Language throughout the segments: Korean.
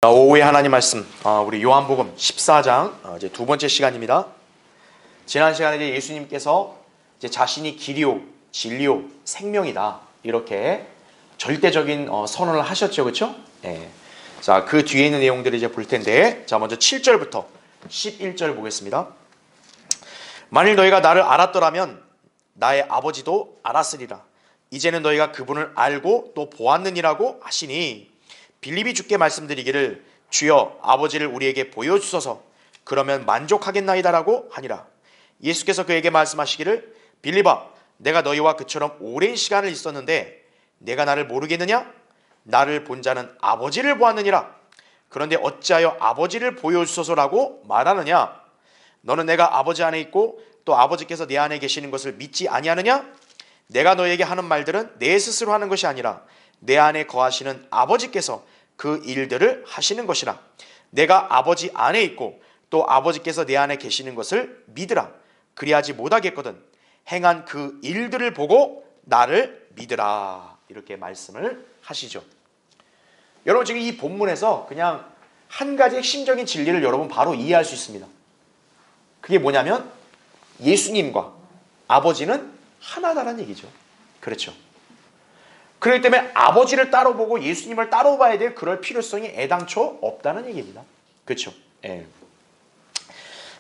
오후에 하나님 말씀, 우리 요한복음 14장 이제 두 번째 시간입니다. 지난 시간에 이제 예수님께서 이제 자신이 길이요, 진리요, 생명이다 이렇게 절대적인 선언을 하셨죠, 그렇죠? 네. 자, 그 뒤에 있는 내용들을 이제 볼 텐데, 자 먼저 7절부터 11절 보겠습니다. 만일 너희가 나를 알았더라면 나의 아버지도 알았으리라. 이제는 너희가 그분을 알고 또 보았느니라고 하시니. 빌립이 주께 말씀드리기를 주여 아버지를 우리에게 보여주소서 그러면 만족하겠나이다라고 하니라. 예수께서 그에게 말씀하시기를 빌립아 내가 너희와 그처럼 오랜 시간을 있었는데 내가 나를 모르겠느냐? 나를 본 자는 아버지를 보았느니라. 그런데 어찌하여 아버지를 보여주소서라고 말하느냐? 너는 내가 아버지 안에 있고 또 아버지께서 내 안에 계시는 것을 믿지 아니하느냐? 내가 너에게 하는 말들은 내 스스로 하는 것이 아니라 내 안에 거하시는 아버지께서 그 일들을 하시는 것이라. 내가 아버지 안에 있고 또 아버지께서 내 안에 계시는 것을 믿으라. 그리하지 못하겠거든 행한 그 일들을 보고 나를 믿으라. 이렇게 말씀을 하시죠. 여러분 지금 이 본문에서 그냥 한 가지 핵심적인 진리를 여러분 바로 이해할 수 있습니다. 그게 뭐냐면 예수님과 아버지는 하나다라는 얘기죠. 그렇죠. 그렇기 때문에 아버지를 따로 보고 예수님을 따로 봐야 될 그럴 필요성이 애당초 없다는 얘기입니다. 그렇죠? 예.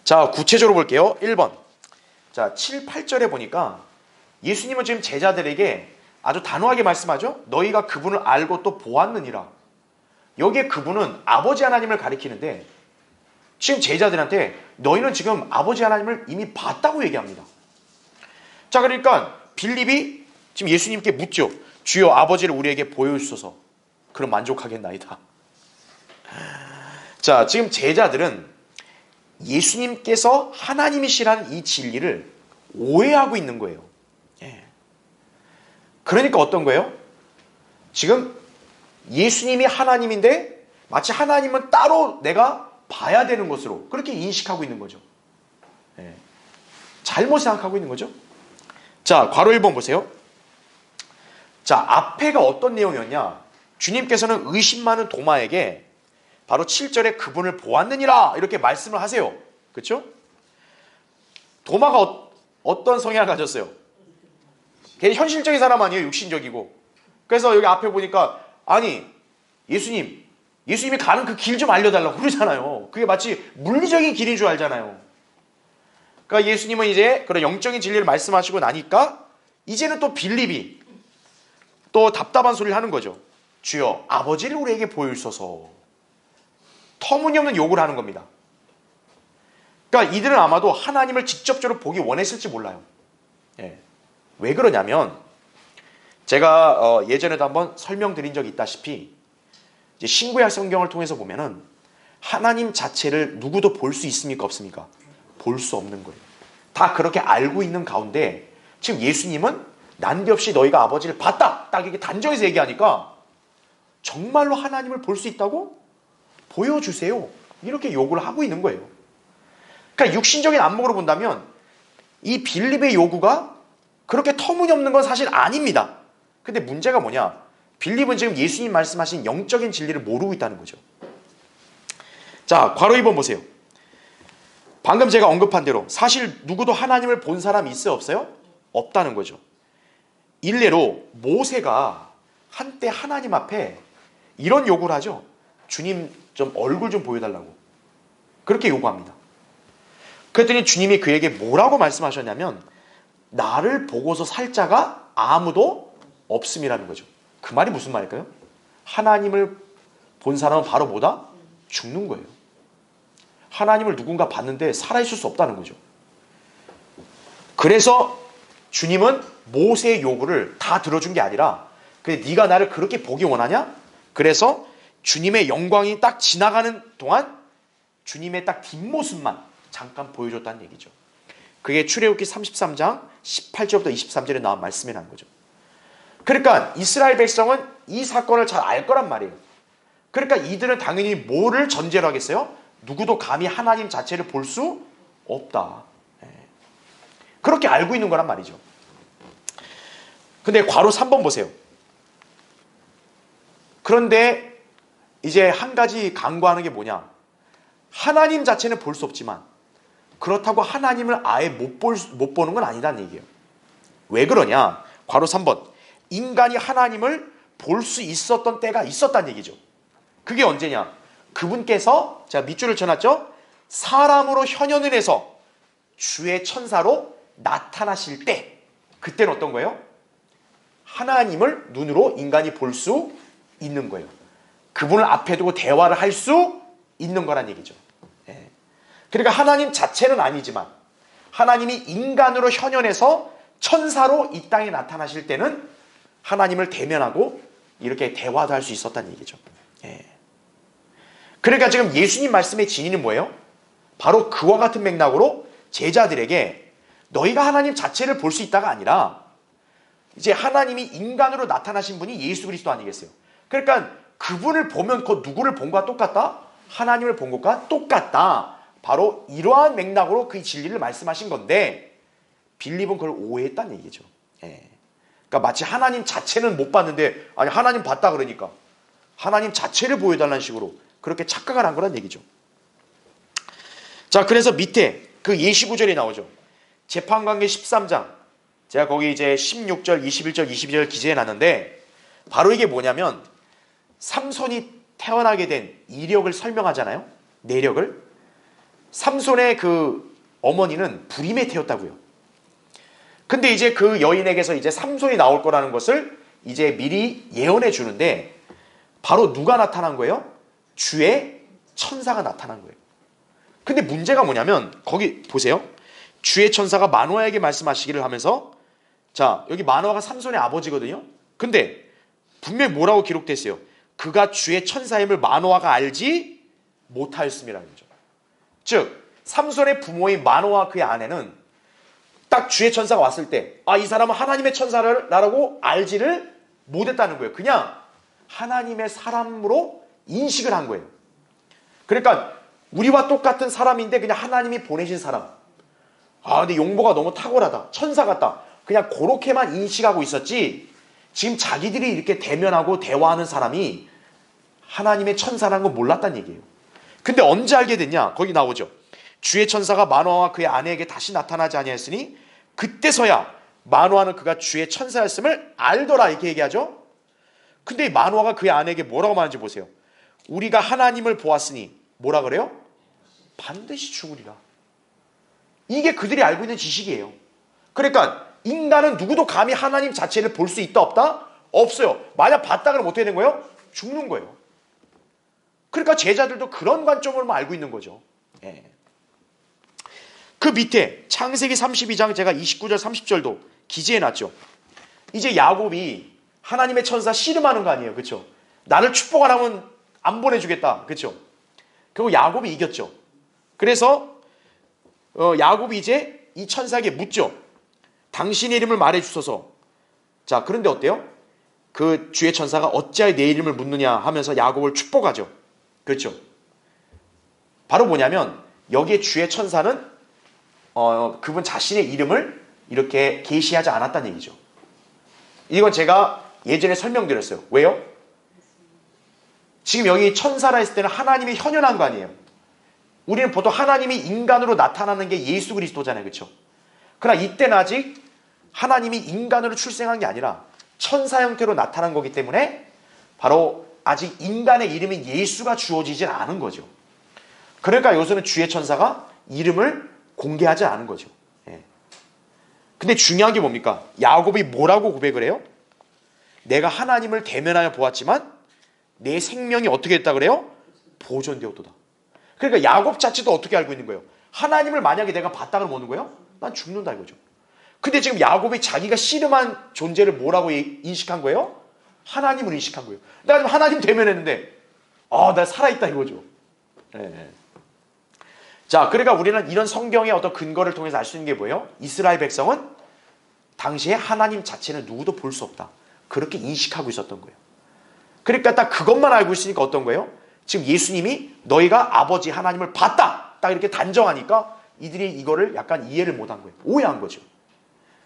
자, 구체적으로 볼게요. 1번. 자, 7, 8절에 보니까 예수님은 지금 제자들에게 아주 단호하게 말씀하죠. 너희가 그분을 알고 또 보았느니라. 여기에 그분은 아버지 하나님을 가리키는데 지금 제자들한테 너희는 지금 아버지 하나님을 이미 봤다고 얘기합니다. 자, 그러니까 빌립이 지금 예수님께 묻죠. 주여 아버지를 우리에게 보여주소서. 그럼 만족하겠나이다. 자, 지금 제자들은 예수님께서 하나님이시라는 이 진리를 오해하고 있는 거예요. 예. 그러니까 어떤 거예요? 지금 예수님이 하나님인데 마치 하나님은 따로 내가 봐야 되는 것으로 그렇게 인식하고 있는 거죠. 예. 잘못 생각하고 있는 거죠. 자, 괄호 1번 보세요. 자, 앞에가 어떤 내용이었냐? 주님께서는 의심 많은 도마에게 바로 7절에 그분을 보았느니라 이렇게 말씀을 하세요. 그렇죠? 도마가 어떤 성향을 가졌어요? 걔 현실적인 사람 아니에요? 육신적이고. 그래서 여기 앞에 보니까 아니 예수님이 가는 그 길 좀 알려달라고 그러잖아요. 그게 마치 물리적인 길인 줄 알잖아요. 그러니까 예수님은 이제 그런 영적인 진리를 말씀하시고 나니까 이제는 또 빌립이 또 답답한 소리를 하는 거죠. 주여 아버지를 우리에게 보여주소서. 터무니없는 요구를 하는 겁니다. 그러니까 이들은 아마도 하나님을 직접적으로 보기 원했을지 몰라요. 예. 왜 그러냐면 제가 예전에도 한번 설명드린 적이 있다시피 이제 신구약 성경을 통해서 보면은 하나님 자체를 누구도 볼 수 있습니까? 없습니까? 볼 수 없는 거예요. 다 그렇게 알고 있는 가운데 지금 예수님은 난데없이 너희가 아버지를 봤다. 딱 이렇게 단정해서 얘기하니까 정말로 하나님을 볼 수 있다고? 보여주세요. 이렇게 요구를 하고 있는 거예요. 그러니까 육신적인 안목으로 본다면 이 빌립의 요구가 그렇게 터무니없는 건 사실 아닙니다. 근데 문제가 뭐냐? 빌립은 지금 예수님 말씀하신 영적인 진리를 모르고 있다는 거죠. 자, 괄호 2번 보세요. 방금 제가 언급한 대로 사실 누구도 하나님을 본 사람이 있어요? 없어요? 없다는 거죠. 일례로 모세가 한때 하나님 앞에 이런 요구를 하죠. 주님 좀 얼굴 좀 보여달라고. 그렇게 요구합니다. 그랬더니 주님이 그에게 뭐라고 말씀하셨냐면 나를 보고서 살 자가 아무도 없음이라는 거죠. 그 말이 무슨 말일까요? 하나님을 본 사람은 바로 뭐다? 죽는 거예요. 하나님을 누군가 봤는데 살아있을 수 없다는 거죠. 그래서 주님은 모세의 요구를 다 들어준 게 아니라 근데 네가 나를 그렇게 보기 원하냐? 그래서 주님의 영광이 딱 지나가는 동안 주님의 딱 뒷모습만 잠깐 보여줬다는 얘기죠. 그게 출애굽기 33장 18절부터 23절에 나온 말씀이라는 거죠. 그러니까 이스라엘 백성은 이 사건을 잘 알 거란 말이에요. 그러니까 이들은 당연히 뭐를 전제로 하겠어요? 누구도 감히 하나님 자체를 볼 수 없다. 그렇게 알고 있는 거란 말이죠. 근데 괄호 3번 보세요. 그런데 이제 한 가지 강구하는 게 뭐냐? 하나님 자체는 볼 수 없지만 그렇다고 하나님을 아예 못 보는 건 아니다는 얘기예요. 왜 그러냐? 괄호 3번. 인간이 하나님을 볼 수 있었던 때가 있었다는 얘기죠. 그게 언제냐? 그분께서 제가 밑줄을 쳐놨죠? 사람으로 현현을 해서 주의 천사로 나타나실 때, 그때는 어떤 거예요? 하나님을 눈으로 인간이 볼 수 있는 거예요. 그분을 앞에 두고 대화를 할 수 있는 거란 얘기죠. 예. 그러니까 하나님 자체는 아니지만 하나님이 인간으로 현현해서 천사로 이 땅에 나타나실 때는 하나님을 대면하고 이렇게 대화도 할 수 있었다는 얘기죠. 예. 그러니까 지금 예수님 말씀의 진리는 뭐예요? 바로 그와 같은 맥락으로 제자들에게 너희가 하나님 자체를 볼 수 있다가 아니라 이제 하나님이 인간으로 나타나신 분이 예수 그리스도 아니겠어요? 그러니까 그분을 보면 그 누구를 본 것과 똑같다? 하나님을 본 것과 똑같다. 바로 이러한 맥락으로 그 진리를 말씀하신 건데 빌립은 그걸 오해했다는 얘기죠. 예. 그러니까 마치 하나님 자체는 못 봤는데 아니 하나님 봤다 그러니까 하나님 자체를 보여달라는 식으로 그렇게 착각을 한 거란 얘기죠. 자, 그래서 밑에 그 예시 구절이 나오죠. 재판관계 13장. 제가 거기 이제 16절, 21절, 22절 기재해놨는데 바로 이게 뭐냐면 삼손이 태어나게 된 이력을 설명하잖아요. 내력을. 삼손의 그 어머니는 불임에 태웠다고요. 근데 이제 그 여인에게서 이제 삼손이 나올 거라는 것을 이제 미리 예언해 주는데 바로 누가 나타난 거예요? 주의 천사가 나타난 거예요. 근데 문제가 뭐냐면 거기 보세요. 주의 천사가 마노아에게 말씀하시기를 하면서 자, 여기 마노아가 삼손의 아버지거든요. 근데 분명히 뭐라고 기록됐어요? 그가 주의 천사임을 마노아가 알지 못하였음이라는 거죠. 즉 삼손의 부모인 마노아 그의 아내는 딱 주의 천사가 왔을 때 아, 이 사람은 하나님의 천사라고 알지를 못했다는 거예요. 그냥 하나님의 사람으로 인식을 한 거예요. 그러니까 우리와 똑같은 사람인데 그냥 하나님이 보내신 사람. 아, 근데 용모가 너무 탁월하다. 천사 같다. 그냥 그렇게만 인식하고 있었지 지금 자기들이 이렇게 대면하고 대화하는 사람이 하나님의 천사라는 건 몰랐다는 얘기예요. 근데 언제 알게 됐냐? 거기 나오죠. 주의 천사가 마노아와 그의 아내에게 다시 나타나지 아니하였으니 그때서야 마노아는 그가 주의 천사였음을 알더라 이렇게 얘기하죠. 근데 이 마노아가 그의 아내에게 뭐라고 말하는지 보세요. 우리가 하나님을 보았으니 뭐라 그래요? 반드시 죽으리라. 이게 그들이 알고 있는 지식이에요. 그러니까 인간은 누구도 감히 하나님 자체를 볼 수 있다 없다? 없어요. 만약 봤다 그러면 어떻게 되는 거예요? 죽는 거예요. 그러니까 제자들도 그런 관점으로만 알고 있는 거죠. 예. 그 밑에 창세기 32장 제가 29절 30절도 기재해놨죠. 이제 야곱이 하나님의 천사 씨름하는 거 아니에요. 그렇죠? 나를 축복 안 하면 안 보내주겠다. 그렇죠? 그리고 야곱이 이겼죠. 그래서 야곱이 이제 이 천사에게 묻죠. 당신의 이름을 말해주소서. 자, 그런데 어때요? 그 주의 천사가 어찌하여 내 이름을 묻느냐 하면서 야곱을 축복하죠. 그렇죠? 바로 뭐냐면 여기에 주의 천사는 그분 자신의 이름을 이렇게 계시하지 않았다는 얘기죠. 이건 제가 예전에 설명드렸어요. 왜요? 지금 여기 천사라 했을 때는 하나님이 현현한 거 아니에요. 우리는 보통 하나님이 인간으로 나타나는 게 예수 그리스도잖아요. 그렇죠? 그러나 이때는 아직 하나님이 인간으로 출생한 게 아니라 천사 형태로 나타난 거기 때문에 바로 아직 인간의 이름인 예수가 주어지진 않은 거죠. 그러니까 여기서는 주의 천사가 이름을 공개하지 않은 거죠. 예. 근데 중요한 게 뭡니까? 야곱이 뭐라고 고백을 해요? 내가 하나님을 대면하여 보았지만 내 생명이 어떻게 됐다 그래요? 보존되었도다. 그러니까 야곱 자체도 어떻게 알고 있는 거예요? 하나님을 만약에 내가 봤다 그러면 오는 거예요? 난 죽는다 이거죠. 근데 지금 야곱이 자기가 씨름한 존재를 뭐라고 인식한 거예요? 하나님을 인식한 거예요. 내가 지금 하나님 대면했는데 나 살아있다 이거죠. 네. 자, 그러니까 우리는 이런 성경의 어떤 근거를 통해서 알 수 있는 게 뭐예요? 이스라엘 백성은 당시에 하나님 자체는 누구도 볼 수 없다. 그렇게 인식하고 있었던 거예요. 그러니까 딱 그것만 알고 있으니까 어떤 거예요? 지금 예수님이 너희가 아버지 하나님을 봤다. 딱 이렇게 단정하니까 이들이 이거를 약간 이해를 못한 거예요. 오해한 거죠.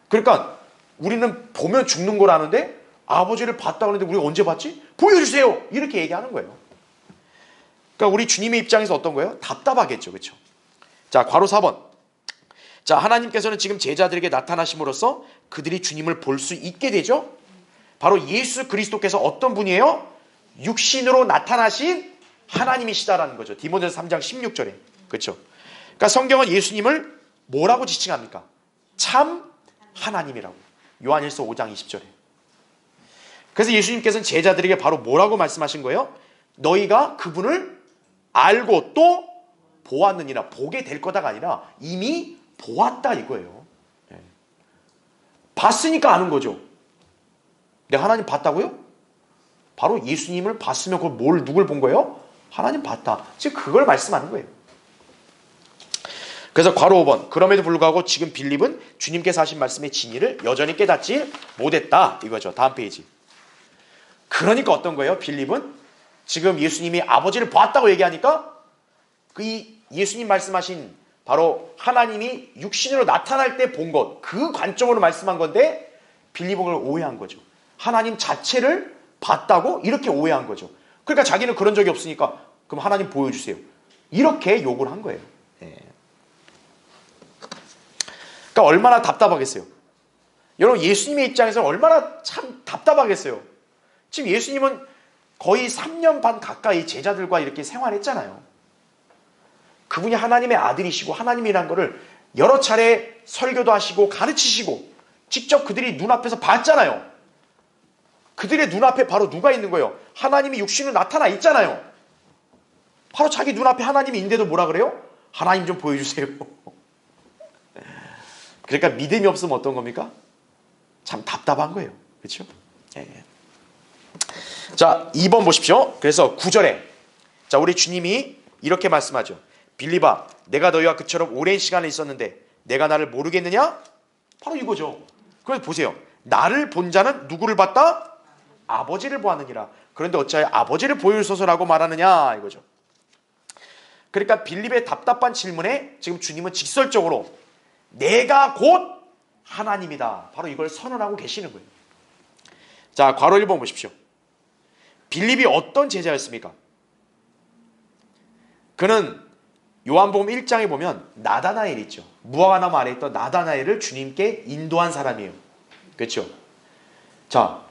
그러니까 우리는 보면 죽는 거라는데 아버지를 봤다 그러는데 우리가 언제 봤지? 보여주세요. 이렇게 얘기하는 거예요. 그러니까 우리 주님의 입장에서 어떤 거예요? 답답하겠죠. 그렇죠? 자, 괄호 4번. 자, 하나님께서는 지금 제자들에게 나타나심으로써 그들이 주님을 볼 수 있게 되죠. 바로 예수 그리스도께서 어떤 분이에요? 육신으로 나타나신 하나님이시다라는 거죠. 디모데서 3장 16절에. 그렇죠? 그러니까 성경은 예수님을 뭐라고 지칭합니까? 참 하나님이라고. 요한일서 5장 20절에. 그래서 예수님께서는 제자들에게 바로 뭐라고 말씀하신 거예요? 너희가 그분을 알고 또 보았느니라. 보게 될 거다가 아니라 이미 보았다 이거예요. 봤으니까 아는 거죠. 내가 하나님 봤다고요? 바로 예수님을 봤으면 그걸 누굴 본 거예요? 하나님 봤다. 지금 그걸 말씀하는 거예요. 그래서 괄호 5번. 그럼에도 불구하고 지금 빌립은 주님께서 하신 말씀의 진리를 여전히 깨닫지 못했다 이거죠. 다음 페이지. 그러니까 어떤 거예요? 빌립은 지금 예수님이 아버지를 보았다고 얘기하니까 그 예수님 말씀하신 바로 하나님이 육신으로 나타날 때 본 것, 그 관점으로 말씀한 건데 빌립은 그걸 오해한 거죠. 하나님 자체를 봤다고 이렇게 오해한 거죠. 그러니까 자기는 그런 적이 없으니까 그럼 하나님 보여주세요. 이렇게 욕을 한 거예요. 그러니까 얼마나 답답하겠어요. 여러분 예수님의 입장에서 얼마나 참 답답하겠어요. 지금 예수님은 거의 3년 반 가까이 제자들과 이렇게 생활했잖아요. 그분이 하나님의 아들이시고 하나님이라는 것을 여러 차례 설교도 하시고 가르치시고 직접 그들이 눈앞에서 봤잖아요. 그들의 눈앞에 바로 누가 있는 거예요? 하나님이 육신으로 나타나 있잖아요. 바로 자기 눈앞에 하나님이 있는데도 뭐라 그래요? 하나님 좀 보여주세요. 그러니까 믿음이 없으면 어떤 겁니까? 참 답답한 거예요. 그렇죠? 자, 2번 보십시오. 그래서 9절에 자, 우리 주님이 이렇게 말씀하죠. 빌립아, 내가 너희와 그처럼 오랜 시간을 있었는데 내가 나를 모르겠느냐? 바로 이거죠. 그래서 보세요. 나를 본 자는 누구를 봤다? 아버지를 보았느니라. 그런데 어찌하여 아버지를 보여주소서라고 말하느냐? 이거죠. 그러니까 빌립의 답답한 질문에 지금 주님은 직설적으로 내가 곧 하나님이다. 바로 이걸 선언하고 계시는 거예요. 자, 괄호 1번 보십시오. 빌립이 어떤 제자였습니까? 그는 요한복음 1장에 보면 나다나엘 있죠. 무화과나무 아래에 있던 나다나엘을 주님께 인도한 사람이에요. 그렇죠? 자,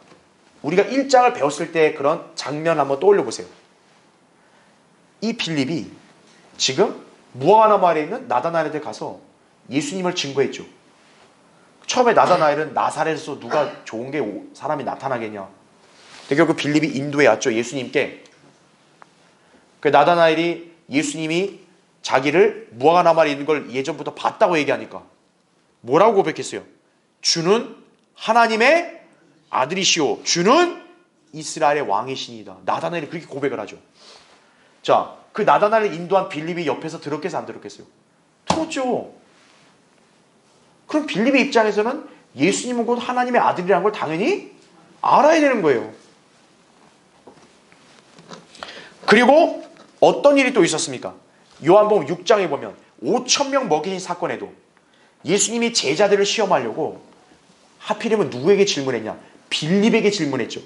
우리가 1장을 배웠을 때 그런 장면 한번 떠올려 보세요. 이 빌립이 지금 무화과나무 아래에 있는 나다나엘한테 가서 예수님을 증거했죠. 처음에 나다나엘은 나사렛에서 누가 좋은 게 사람이 나타나겠냐. 결국 빌립이 인도해 왔죠. 예수님께. 그 나다나엘이 예수님이 자기를 무화과나무 아래에 있는 걸 예전부터 봤다고 얘기하니까 뭐라고 고백했어요? 주는 하나님의 아들이시오. 주는 이스라엘의 왕이시니이다. 나다나엘이 그렇게 고백을 하죠. 자, 그 나다나엘을 인도한 빌립이 옆에서 들었겠어요? 안 들었겠어요? 들었죠. 그럼 빌립의 입장에서는 예수님은 곧 하나님의 아들이라는 걸 당연히 알아야 되는 거예요. 그리고 어떤 일이 또 있었습니까? 요한복음 6장에 보면 5,000명 먹이신 사건에도 예수님이 제자들을 시험하려고 하필이면 누구에게 질문했냐? 빌립에게 질문했죠.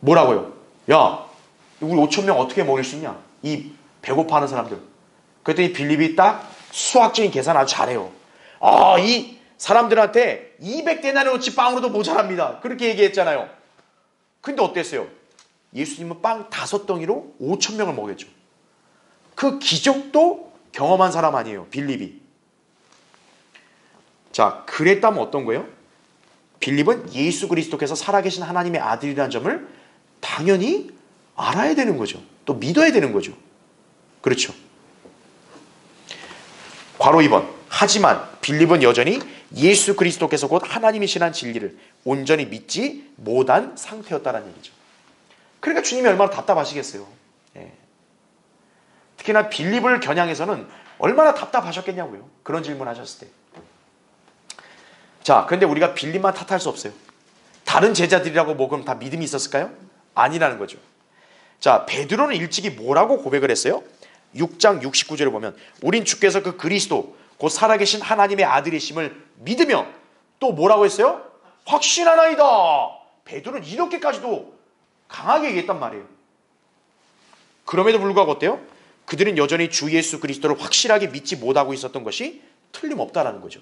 뭐라고요? 야, 우리 5,000명 어떻게 먹일 수 있냐? 이 배고파하는 사람들. 그랬더니 빌립이 딱 수학적인 계산 아주 잘해요. 이 사람들한테 200데나리온어치 빵으로도 모자랍니다. 그렇게 얘기했잖아요. 근데 어땠어요? 예수님은 빵 5덩이로 5,000명을 먹였죠. 그 기적도 경험한 사람 아니에요. 빌립이. 자, 그랬다면 어떤 거예요? 빌립은 예수 그리스도께서 살아계신 하나님의 아들이라는 점을 당연히 알아야 되는 거죠. 또 믿어야 되는 거죠. 그렇죠. 괄호 2번. 하지만 빌립은 여전히 예수 그리스도께서 곧 하나님이시라는 진리를 온전히 믿지 못한 상태였다는 얘기죠. 그러니까 주님이 얼마나 답답하시겠어요. 특히나 빌립을 겨냥해서는 얼마나 답답하셨겠냐고요. 그런 질문 하셨을 때. 자, 그런데 우리가 빌립만 탓할 수 없어요. 다른 제자들이라고 뭐 그럼 다 믿음이 있었을까요? 아니라는 거죠. 자, 베드로는 일찍이 뭐라고 고백을 했어요? 6장 69절에 보면 우린 주께서 그 그리스도 곧 살아계신 하나님의 아들이심을 믿으며 또 뭐라고 했어요? 확신하나이다. 베드로는 이렇게까지도 강하게 얘기했단 말이에요. 그럼에도 불구하고 어때요? 그들은 여전히 주 예수 그리스도를 확실하게 믿지 못하고 있었던 것이 틀림없다라는 거죠.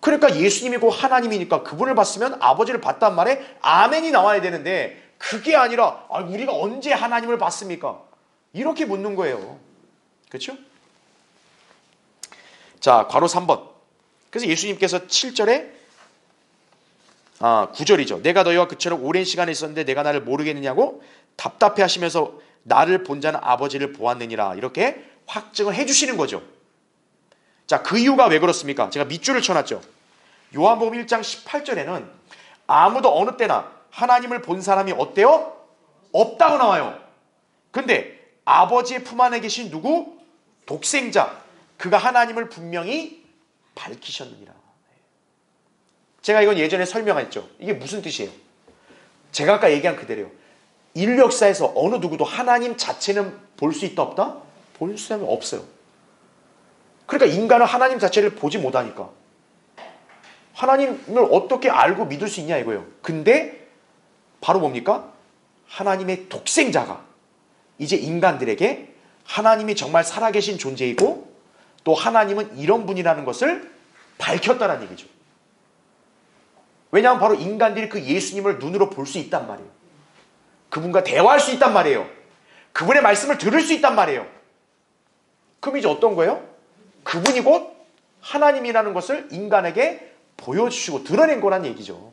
그러니까 예수님이고 하나님이니까 그분을 봤으면 아버지를 봤단 말에 아멘이 나와야 되는데 그게 아니라 우리가 언제 하나님을 봤습니까? 이렇게 묻는 거예요. 그렇죠? 자, 괄호 3번. 그래서 예수님께서 7절에 9절이죠. 내가 너희와 그처럼 오랜 시간에 있었는데 내가 나를 모르겠느냐고 답답해 하시면서 나를 본 자는 아버지를 보았느니라. 이렇게 확증을 해주시는 거죠. 자, 그 이유가 왜 그렇습니까? 제가 밑줄을 쳐놨죠. 요한복음 1장 18절에는 아무도 어느 때나 하나님을 본 사람이 어때요? 없다고 나와요. 근데 아버지의 품 안에 계신 누구? 독생자. 그가 하나님을 분명히 밝히셨느니라. 제가 이건 예전에 설명했죠. 이게 무슨 뜻이에요? 제가 아까 얘기한 그대로요. 인류 역사에서 어느 누구도 하나님 자체는 볼 수 있다 없다? 볼 수는 없어요. 그러니까 인간은 하나님 자체를 보지 못하니까 하나님을 어떻게 알고 믿을 수 있냐 이거예요. 근데 바로 뭡니까? 하나님의 독생자가 이제 인간들에게 하나님이 정말 살아계신 존재이고 또 하나님은 이런 분이라는 것을 밝혔다는 얘기죠. 왜냐하면 바로 인간들이 그 예수님을 눈으로 볼 수 있단 말이에요. 그분과 대화할 수 있단 말이에요. 그분의 말씀을 들을 수 있단 말이에요. 그럼 이제 어떤 거예요? 그분이 곧 하나님이라는 것을 인간에게 보여주시고 드러낸 거란 얘기죠.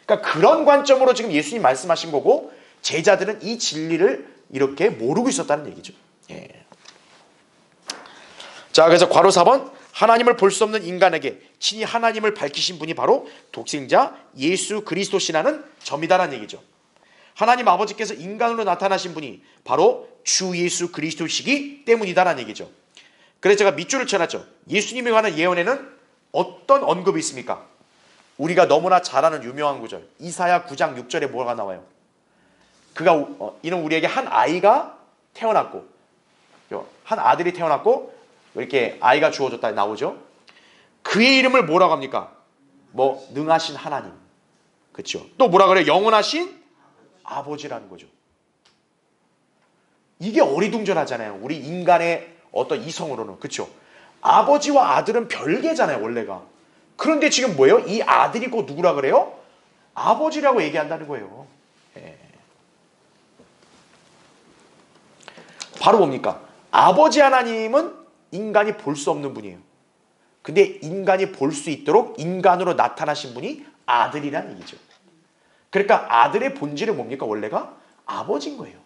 그러니까 그런 관점으로 지금 예수님 말씀하신 거고 제자들은 이 진리를 이렇게 모르고 있었다는 얘기죠. 자, 그래서 괄호 4번 하나님을 볼 수 없는 인간에게 친히 하나님을 밝히신 분이 바로 독생자 예수 그리스도시라는 점이다라는 얘기죠. 하나님 아버지께서 인간으로 나타나신 분이 바로 주 예수 그리스도시기 때문이다라는 얘기죠. 그래서 제가 밑줄을 쳐놨죠. 예수님에 관한 예언에는 어떤 언급이 있습니까? 우리가 너무나 잘 아는 유명한 구절 이사야 9장 6절에 뭐가 나와요? 그가 이는 우리에게 한 아이가 태어났고 한 아들이 태어났고 이렇게 아이가 주어졌다 나오죠. 그의 이름을 뭐라고 합니까? 뭐 능하신 하나님, 그렇죠? 또 뭐라 그래요? 영원하신 아버지라는 거죠. 이게 어리둥절하잖아요. 우리 인간의 어떤 이성으로는, 그렇죠? 아버지와 아들은 별개잖아요, 원래가. 그런데 지금 뭐예요? 이 아들이 곧 누구라 그래요? 아버지라고 얘기한다는 거예요. 바로 뭡니까? 아버지 하나님은 인간이 볼 수 없는 분이에요. 근데 인간이 볼 수 있도록 인간으로 나타나신 분이 아들이라는 얘기죠. 그러니까 아들의 본질은 뭡니까? 원래가 아버지인 거예요.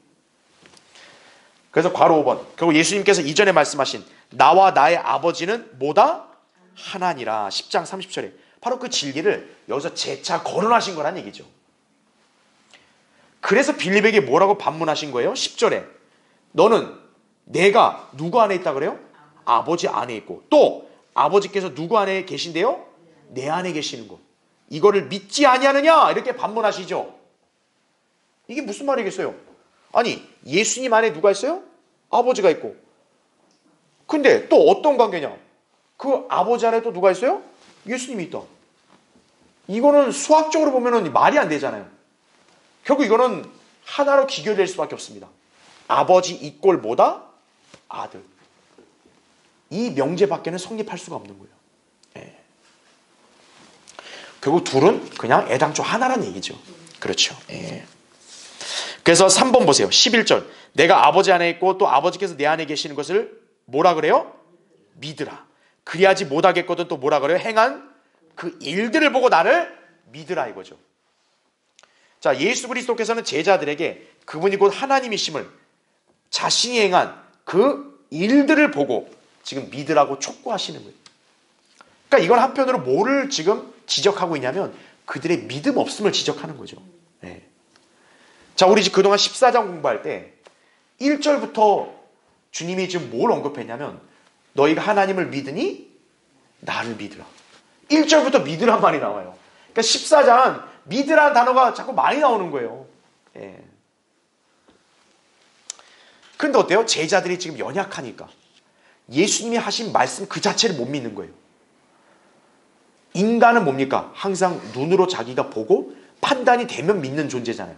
그래서 괄호 5번. 그리고 예수님께서 이전에 말씀하신 나와 나의 아버지는 뭐다? 하나니라. 10장 30절에 바로 그 진리를 여기서 재차 거론하신 거란 얘기죠. 그래서 빌립에게 뭐라고 반문하신 거예요? 10절에 너는 내가 누구 안에 있다 그래요? 아버지 안에 있고 또 아버지께서 누구 안에 계신데요? 내 안에 계시는 것. 이거를 믿지 아니하느냐? 이렇게 반문하시죠. 이게 무슨 말이겠어요? 아니 예수님 안에 누가 있어요? 아버지가 있고 근데 또 어떤 관계냐? 그 아버지 안에 또 누가 있어요? 예수님이 있다. 이거는 수학적으로 보면 말이 안 되잖아요. 결국 이거는 하나로 귀결될 수밖에 없습니다. 아버지 이꼴 뭐다? 아들. 이 명제밖에는 성립할 수가 없는 거예요. 결국 둘은 그냥 애당초 하나라는 얘기죠. 그렇죠. 그래서 3번 보세요. 11절. 내가 아버지 안에 있고 또 아버지께서 내 안에 계시는 것을 뭐라 그래요? 믿으라. 그리하지 못하겠거든 또 뭐라 그래요? 행한 그 일들을 보고 나를 믿으라 이거죠. 자, 예수 그리스도께서는 제자들에게 그분이 곧 하나님이심을 자신이 행한 그 일들을 보고 지금 믿으라고 촉구하시는 거예요. 그러니까 이건 한편으로 뭐를 지금 지적하고 있냐면 그들의 믿음 없음을 지적하는 거죠. 자, 우리 지금 그동안 14장 공부할 때 1절부터 주님이 지금 뭘 언급했냐면 너희가 하나님을 믿으니 나를 믿으라. 1절부터 믿으란 말이 나와요. 그러니까 14장은 믿으라는 단어가 자꾸 많이 나오는 거예요. 그런데 어때요? 제자들이 지금 연약하니까 예수님이 하신 말씀 그 자체를 못 믿는 거예요. 인간은 뭡니까? 항상 눈으로 자기가 보고 판단이 되면 믿는 존재잖아요.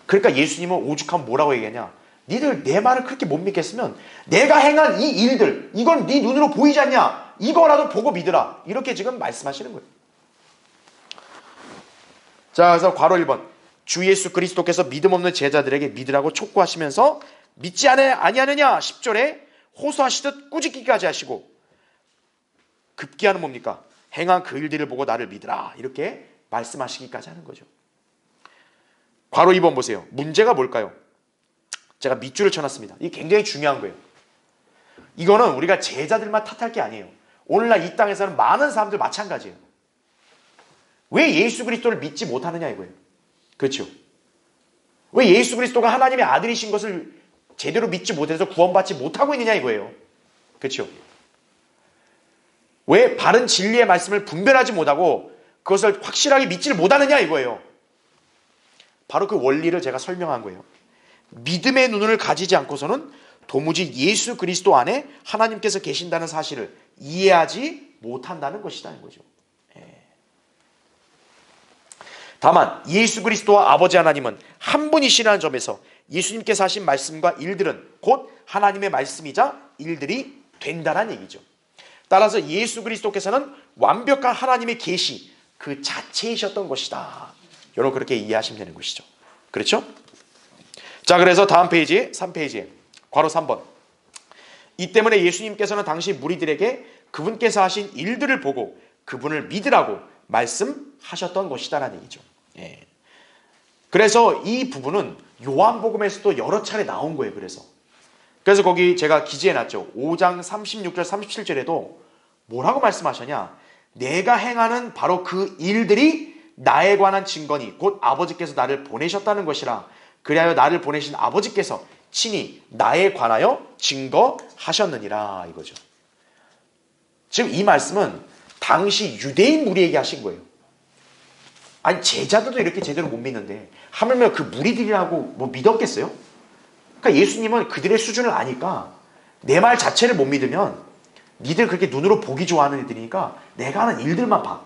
그러니까 예수님은 오죽하면 뭐라고 얘기하냐. 니들 내 말을 그렇게 못 믿겠으면 내가 행한 이 일들, 이건 네 눈으로 보이지 않냐? 이거라도 보고 믿으라. 이렇게 지금 말씀하시는 거예요. 자, 그래서 괄호 1번. 주 예수 그리스도께서 믿음 없는 제자들에게 믿으라고 촉구하시면서 믿지 아니하느냐 10절에 호소하시듯 꾸짖기까지 하시고, 급기야는 뭡니까? 행한 그 일들을 보고 나를 믿으라. 이렇게 말씀하시기까지 하는 거죠. 괄호 2번 보세요. 문제가 뭘까요? 제가 밑줄을 쳐놨습니다. 이게 굉장히 중요한 거예요. 이거는 우리가 제자들만 탓할 게 아니에요. 오늘날 이 땅에서는 많은 사람들 마찬가지예요. 왜 예수 그리스도를 믿지 못하느냐 이거예요. 그렇죠? 왜 예수 그리스도가 하나님의 아들이신 것을 제대로 믿지 못해서 구원받지 못하고 있느냐 이거예요. 그렇죠? 왜 바른 진리의 말씀을 분별하지 못하고 그것을 확실하게 믿지를 못하느냐 이거예요. 바로 그 원리를 제가 설명한 거예요. 믿음의 눈을 가지지 않고서는 도무지 예수 그리스도 안에 하나님께서 계신다는 사실을 이해하지 못한다는 것이라는 거죠. 다만 예수 그리스도와 아버지 하나님은 한 분이시라는 점에서 예수님께서 하신 말씀과 일들은 곧 하나님의 말씀이자 일들이 된다는 얘기죠. 따라서 예수 그리스도께서는 완벽한 하나님의 계시 그 자체이셨던 것이다. 여러분 그렇게 이해하시면 되는 것이죠. 그렇죠? 자, 그래서 다음 페이지 3페이지에 괄호 3번. 이 때문에 예수님께서는 당시 무리들에게 그분께서 하신 일들을 보고 그분을 믿으라고 말씀하셨던 것이다라는 얘기죠. 예. 그래서 이 부분은 요한복음에서도 여러 차례 나온 거예요. 그래서 거기 제가 기재해놨죠. 5장 36절 37절에도 뭐라고 말씀하셨냐. 내가 행하는 바로 그 일들이 나에 관한 증거니 곧 아버지께서 나를 보내셨다는 것이라. 그리하여 나를 보내신 아버지께서 친히 나에 관하여 증거하셨느니라 이거죠. 지금 이 말씀은 당시 유대인 무리에게 하신 거예요. 아니 제자들도 이렇게 제대로 못 믿는데 하물며 그 무리들이라고 뭐 믿었겠어요? 그러니까 예수님은 그들의 수준을 아니까 내 말 자체를 못 믿으면 니들 그렇게 눈으로 보기 좋아하는 애들이니까 내가 하는 일들만 봐.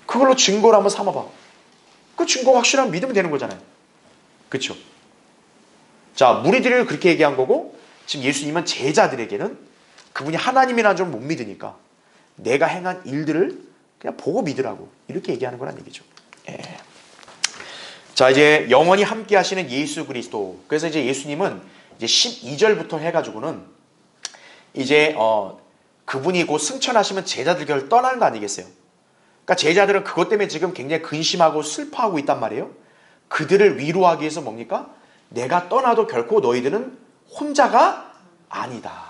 그걸로 증거를 한번 삼아봐. 그 증거가 확실하면 믿으면 되는 거잖아요. 그렇죠? 자, 무리들을 그렇게 얘기한 거고 지금 예수님은 제자들에게는 그분이 하나님이라는 줄 못 믿으니까 내가 행한 일들을 그냥 보고 믿으라고 이렇게 얘기하는 거란 얘기죠. 예. 자, 이제 영원히 함께 하시는 예수 그리스도. 그래서 이제 예수님은 이제 12절부터 해가지고는 이제 그분이 곧 승천하시면 제자들 결 떠나는 거 아니겠어요? 그러니까 제자들은 그것 때문에 지금 굉장히 근심하고 슬퍼하고 있단 말이에요. 그들을 위로하기 위해서 뭡니까? 내가 떠나도 결코 너희들은 혼자가 아니다.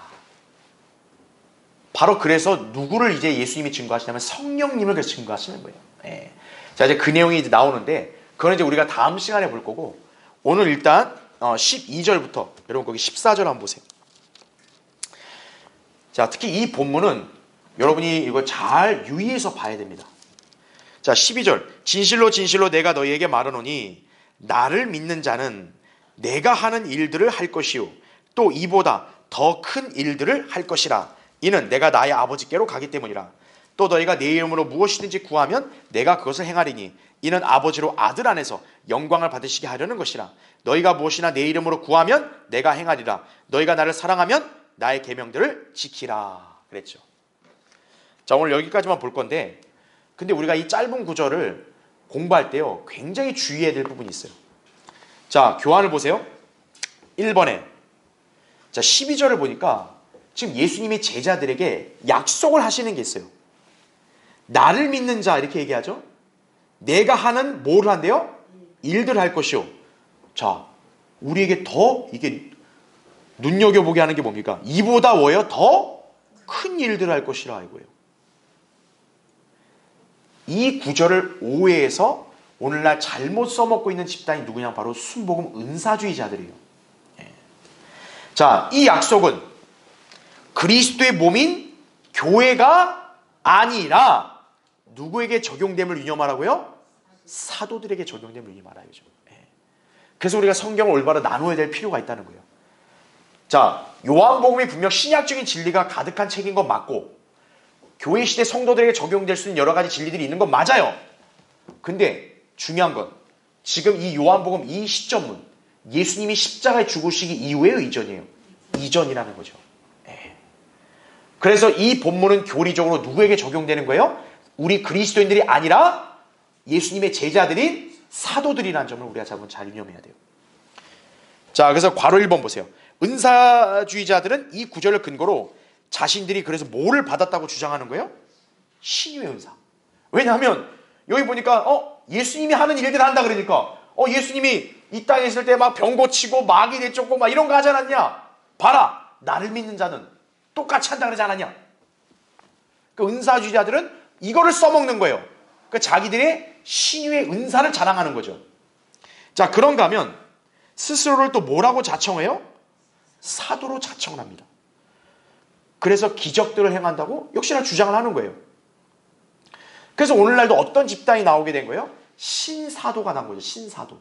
바로 그래서 누구를 이제 예수님이 증거하시냐면 성령님을 그래서 증거하시는 거예요. 예. 자, 이제 그 내용이 이제 나오는데 그건 이제 우리가 다음 시간에 볼 거고 오늘 일단 12절부터 여러분 거기 14절 한번 보세요. 자, 특히 이 본문은 여러분이 이거 잘 유의해서 봐야 됩니다. 자, 12절. 진실로 진실로 내가 너희에게 말하노니 나를 믿는 자는 내가 하는 일들을 할 것이요 또 이보다 더 큰 일들을 할 것이라. 이는 내가 나의 아버지께로 가기 때문이라. 또 너희가 내 이름으로 무엇이든지 구하면 내가 그것을 행하리니 이는 아버지로 아들 안에서 영광을 받으시게 하려는 것이라. 너희가 무엇이나 내 이름으로 구하면 내가 행하리라. 너희가 나를 사랑하면 나의 계명들을 지키라. 그랬죠. 자, 오늘 여기까지만 볼 건데 근데 우리가 이 짧은 구절을 공부할 때요 굉장히 주의해야 될 부분이 있어요. 자, 교환을 보세요. 1번에 자 12절을 보니까 지금 예수님이 제자들에게 약속을 하시는 게 있어요. 나를 믿는 자 이렇게 얘기하죠. 내가 하는 뭘 한대요? 일들을 할 것이요. 자, 우리에게 더 이게 눈여겨보게 하는 게 뭡니까? 이보다 뭐예요? 더 큰 일들을 할 것이라 이거예요. 이 구절을 오해해서 오늘날 잘못 써먹고 있는 집단이 누구냐? 바로 순복음 은사주의자들이에요. 예. 자, 이 약속은 그리스도의 몸인 교회가 아니라 누구에게 적용됨을 유념하라고요? 사도들에게 적용됨을 유념하라죠. 예. 그래서 우리가 성경을 올바로 나눠야 될 필요가 있다는 거예요. 자, 요한복음이 분명 신약적인 진리가 가득한 책인 건 맞고 교회 시대 성도들에게 적용될 수 있는 여러 가지 진리들이 있는 건 맞아요. 근데 중요한 건 지금 이 요한복음 이 시점은 예수님이 십자가에 죽으시기 이후에요, 이전이에요? 이전이라는 거죠. 예. 그래서 이 본문은 교리적으로 누구에게 적용되는 거예요? 우리 그리스도인들이 아니라 예수님의 제자들인 사도들이라는 점을 우리가 잘 유념해야 돼요. 자, 그래서 괄호 1번 보세요. 은사주의자들은 이 구절을 근거로 자신들이 그래서 뭐를 받았다고 주장하는 거예요? 신유의 은사. 왜냐하면 여기 보니까 예수님이 하는 일들을 한다 그러니까 예수님이 이 땅에 있을 때 막 병 고치고 마귀 내쫓고 막 이런 거 하지 않았냐? 봐라, 나를 믿는 자는 똑같이 한다 그러지 않았냐? 그 은사주의자들은 이거를 써먹는 거예요. 그 자기들의 신유의 은사를 자랑하는 거죠. 자, 그런가 하면 스스로를 또 뭐라고 자청해요? 사도로 자청을 합니다. 그래서 기적들을 행한다고 역시나 주장을 하는 거예요. 그래서 오늘날도 어떤 집단이 나오게 된 거예요? 신사도가 난 거죠. 신사도.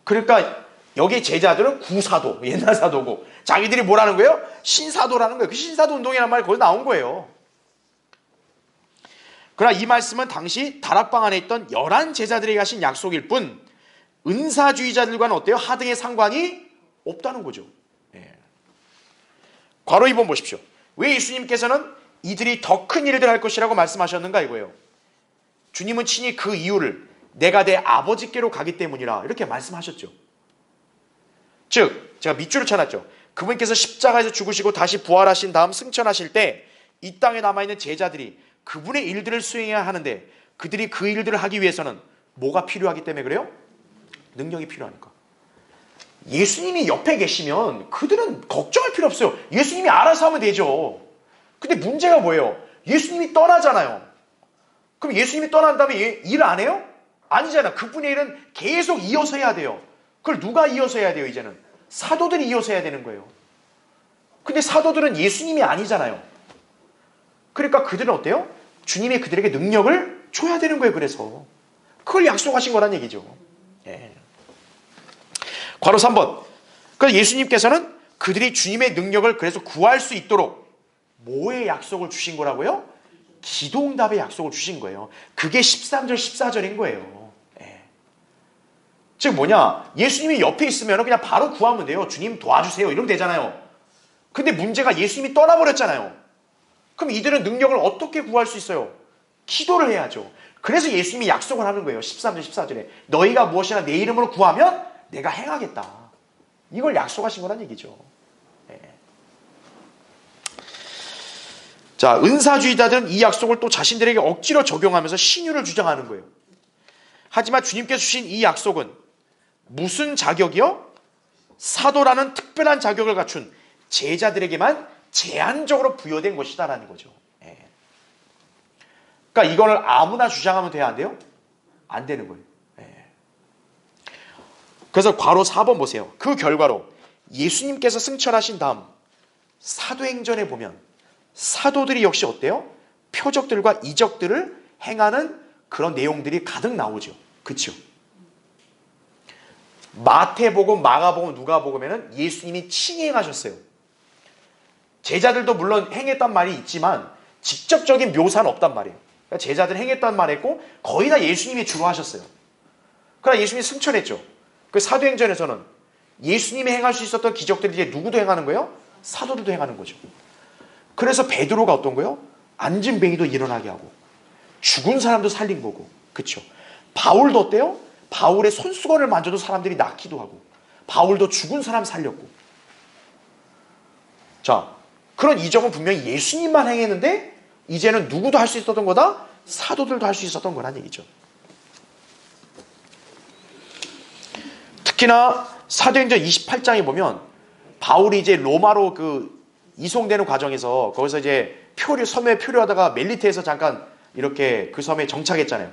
그러니까 여기 제자들은 구사도, 옛날 사도고 자기들이 뭐라는 거예요? 신사도라는 거예요. 그 신사도 운동이라는 말이 거기서 나온 거예요. 그러나 이 말씀은 당시 다락방 안에 있던 11 제자들에게 하신 약속일 뿐 은사주의자들과는 어때요? 하등의 상관이 없다는 거죠. 예. 괄호 2번 보십시오. 왜 예수님께서는 이들이 더 큰 일들을 할 것이라고 말씀하셨는가 이거예요. 주님은 친히 그 이유를 내가 내 아버지께로 가기 때문이라 이렇게 말씀하셨죠. 즉 제가 밑줄을 쳐놨죠. 그분께서 십자가에서 죽으시고 다시 부활하신 다음 승천하실 때 이 땅에 남아있는 제자들이 그분의 일들을 수행해야 하는데 그들이 그 일들을 하기 위해서는 뭐가 필요하기 때문에 그래요? 능력이 필요하니까. 예수님이 옆에 계시면 그들은 걱정할 필요 없어요. 예수님이 알아서 하면 되죠. 근데 문제가 뭐예요? 예수님이 떠나잖아요. 그럼 예수님이 떠난 다음에 일 안 해요? 아니잖아. 그분의 일은 계속 이어서 해야 돼요. 그걸 누가 이어서 해야 돼요? 이제는 사도들이 이어서 해야 되는 거예요. 근데 사도들은 예수님이 아니잖아요. 그러니까 그들은 어때요? 주님이 그들에게 능력을 줘야 되는 거예요. 그래서 그걸 약속하신 거란 얘기죠. 예. 괄호 3번. 그래서 예수님께서는 그들이 주님의 능력을 그래서 구할 수 있도록 뭐의 약속을 주신 거라고요? 기도응답의 약속을 주신 거예요. 그게 13절 14절인 거예요. 예. 즉 뭐냐, 예수님이 옆에 있으면 그냥 바로 구하면 돼요. 주님 도와주세요 이러면 되잖아요. 근데 문제가 예수님이 떠나버렸잖아요. 그럼 이들은 능력을 어떻게 구할 수 있어요? 기도를 해야죠. 그래서 예수님이 약속을 하는 거예요. 13절 14절에 너희가 무엇이나 내 이름으로 구하면 내가 행하겠다. 이걸 약속하신 거란 얘기죠. 예. 자, 은사주의자들은 이 약속을 또 자신들에게 억지로 적용하면서 신유를 주장하는 거예요. 하지만 주님께서 주신 이 약속은 무슨 자격이요? 사도라는 특별한 자격을 갖춘 제자들에게만 제한적으로 부여된 것이다라는 거죠. 예. 그러니까 이걸 아무나 주장하면 돼야 안 돼요? 안 되는 거예요. 예. 그래서 괄호 4번 보세요. 그 결과로 예수님께서 승천하신 다음 사도행전에 보면 사도들이 역시 어때요? 표적들과 이적들을 행하는 그런 내용들이 가득 나오죠. 그렇죠? 마태복음, 마가복음, 누가복음에는 예수님이 친히 행하셨어요. 제자들도 물론 행했단 말이 있지만 직접적인 묘사는 없단 말이에요. 그러니까 제자들 행했단 말 했고 거의 다 예수님이 주로 하셨어요. 그러나 예수님이 승천했죠. 그 사도행전에서는 예수님이 행할 수 있었던 기적들이 이제 누구도 행하는 거예요? 사도들도 행하는 거죠. 그래서 베드로가 어떤 거예요? 앉은 뱅이도 일어나게 하고 죽은 사람도 살린 거고, 그렇죠? 바울도 어때요? 바울의 손수건을 만져도 사람들이 낫기도 하고 바울도 죽은 사람 살렸고. 자, 그런 이적은 분명히 예수님만 행했는데 이제는 누구도 할 수 있었던 거다? 사도들도 할 수 있었던 거란 얘기죠. 특히나 사도행전 28장에 보면 바울이 이제 로마로 이송되는 과정에서 거기서 이제 섬에 표류하다가 멜리테에서 잠깐 이렇게 그 섬에 정착했잖아요.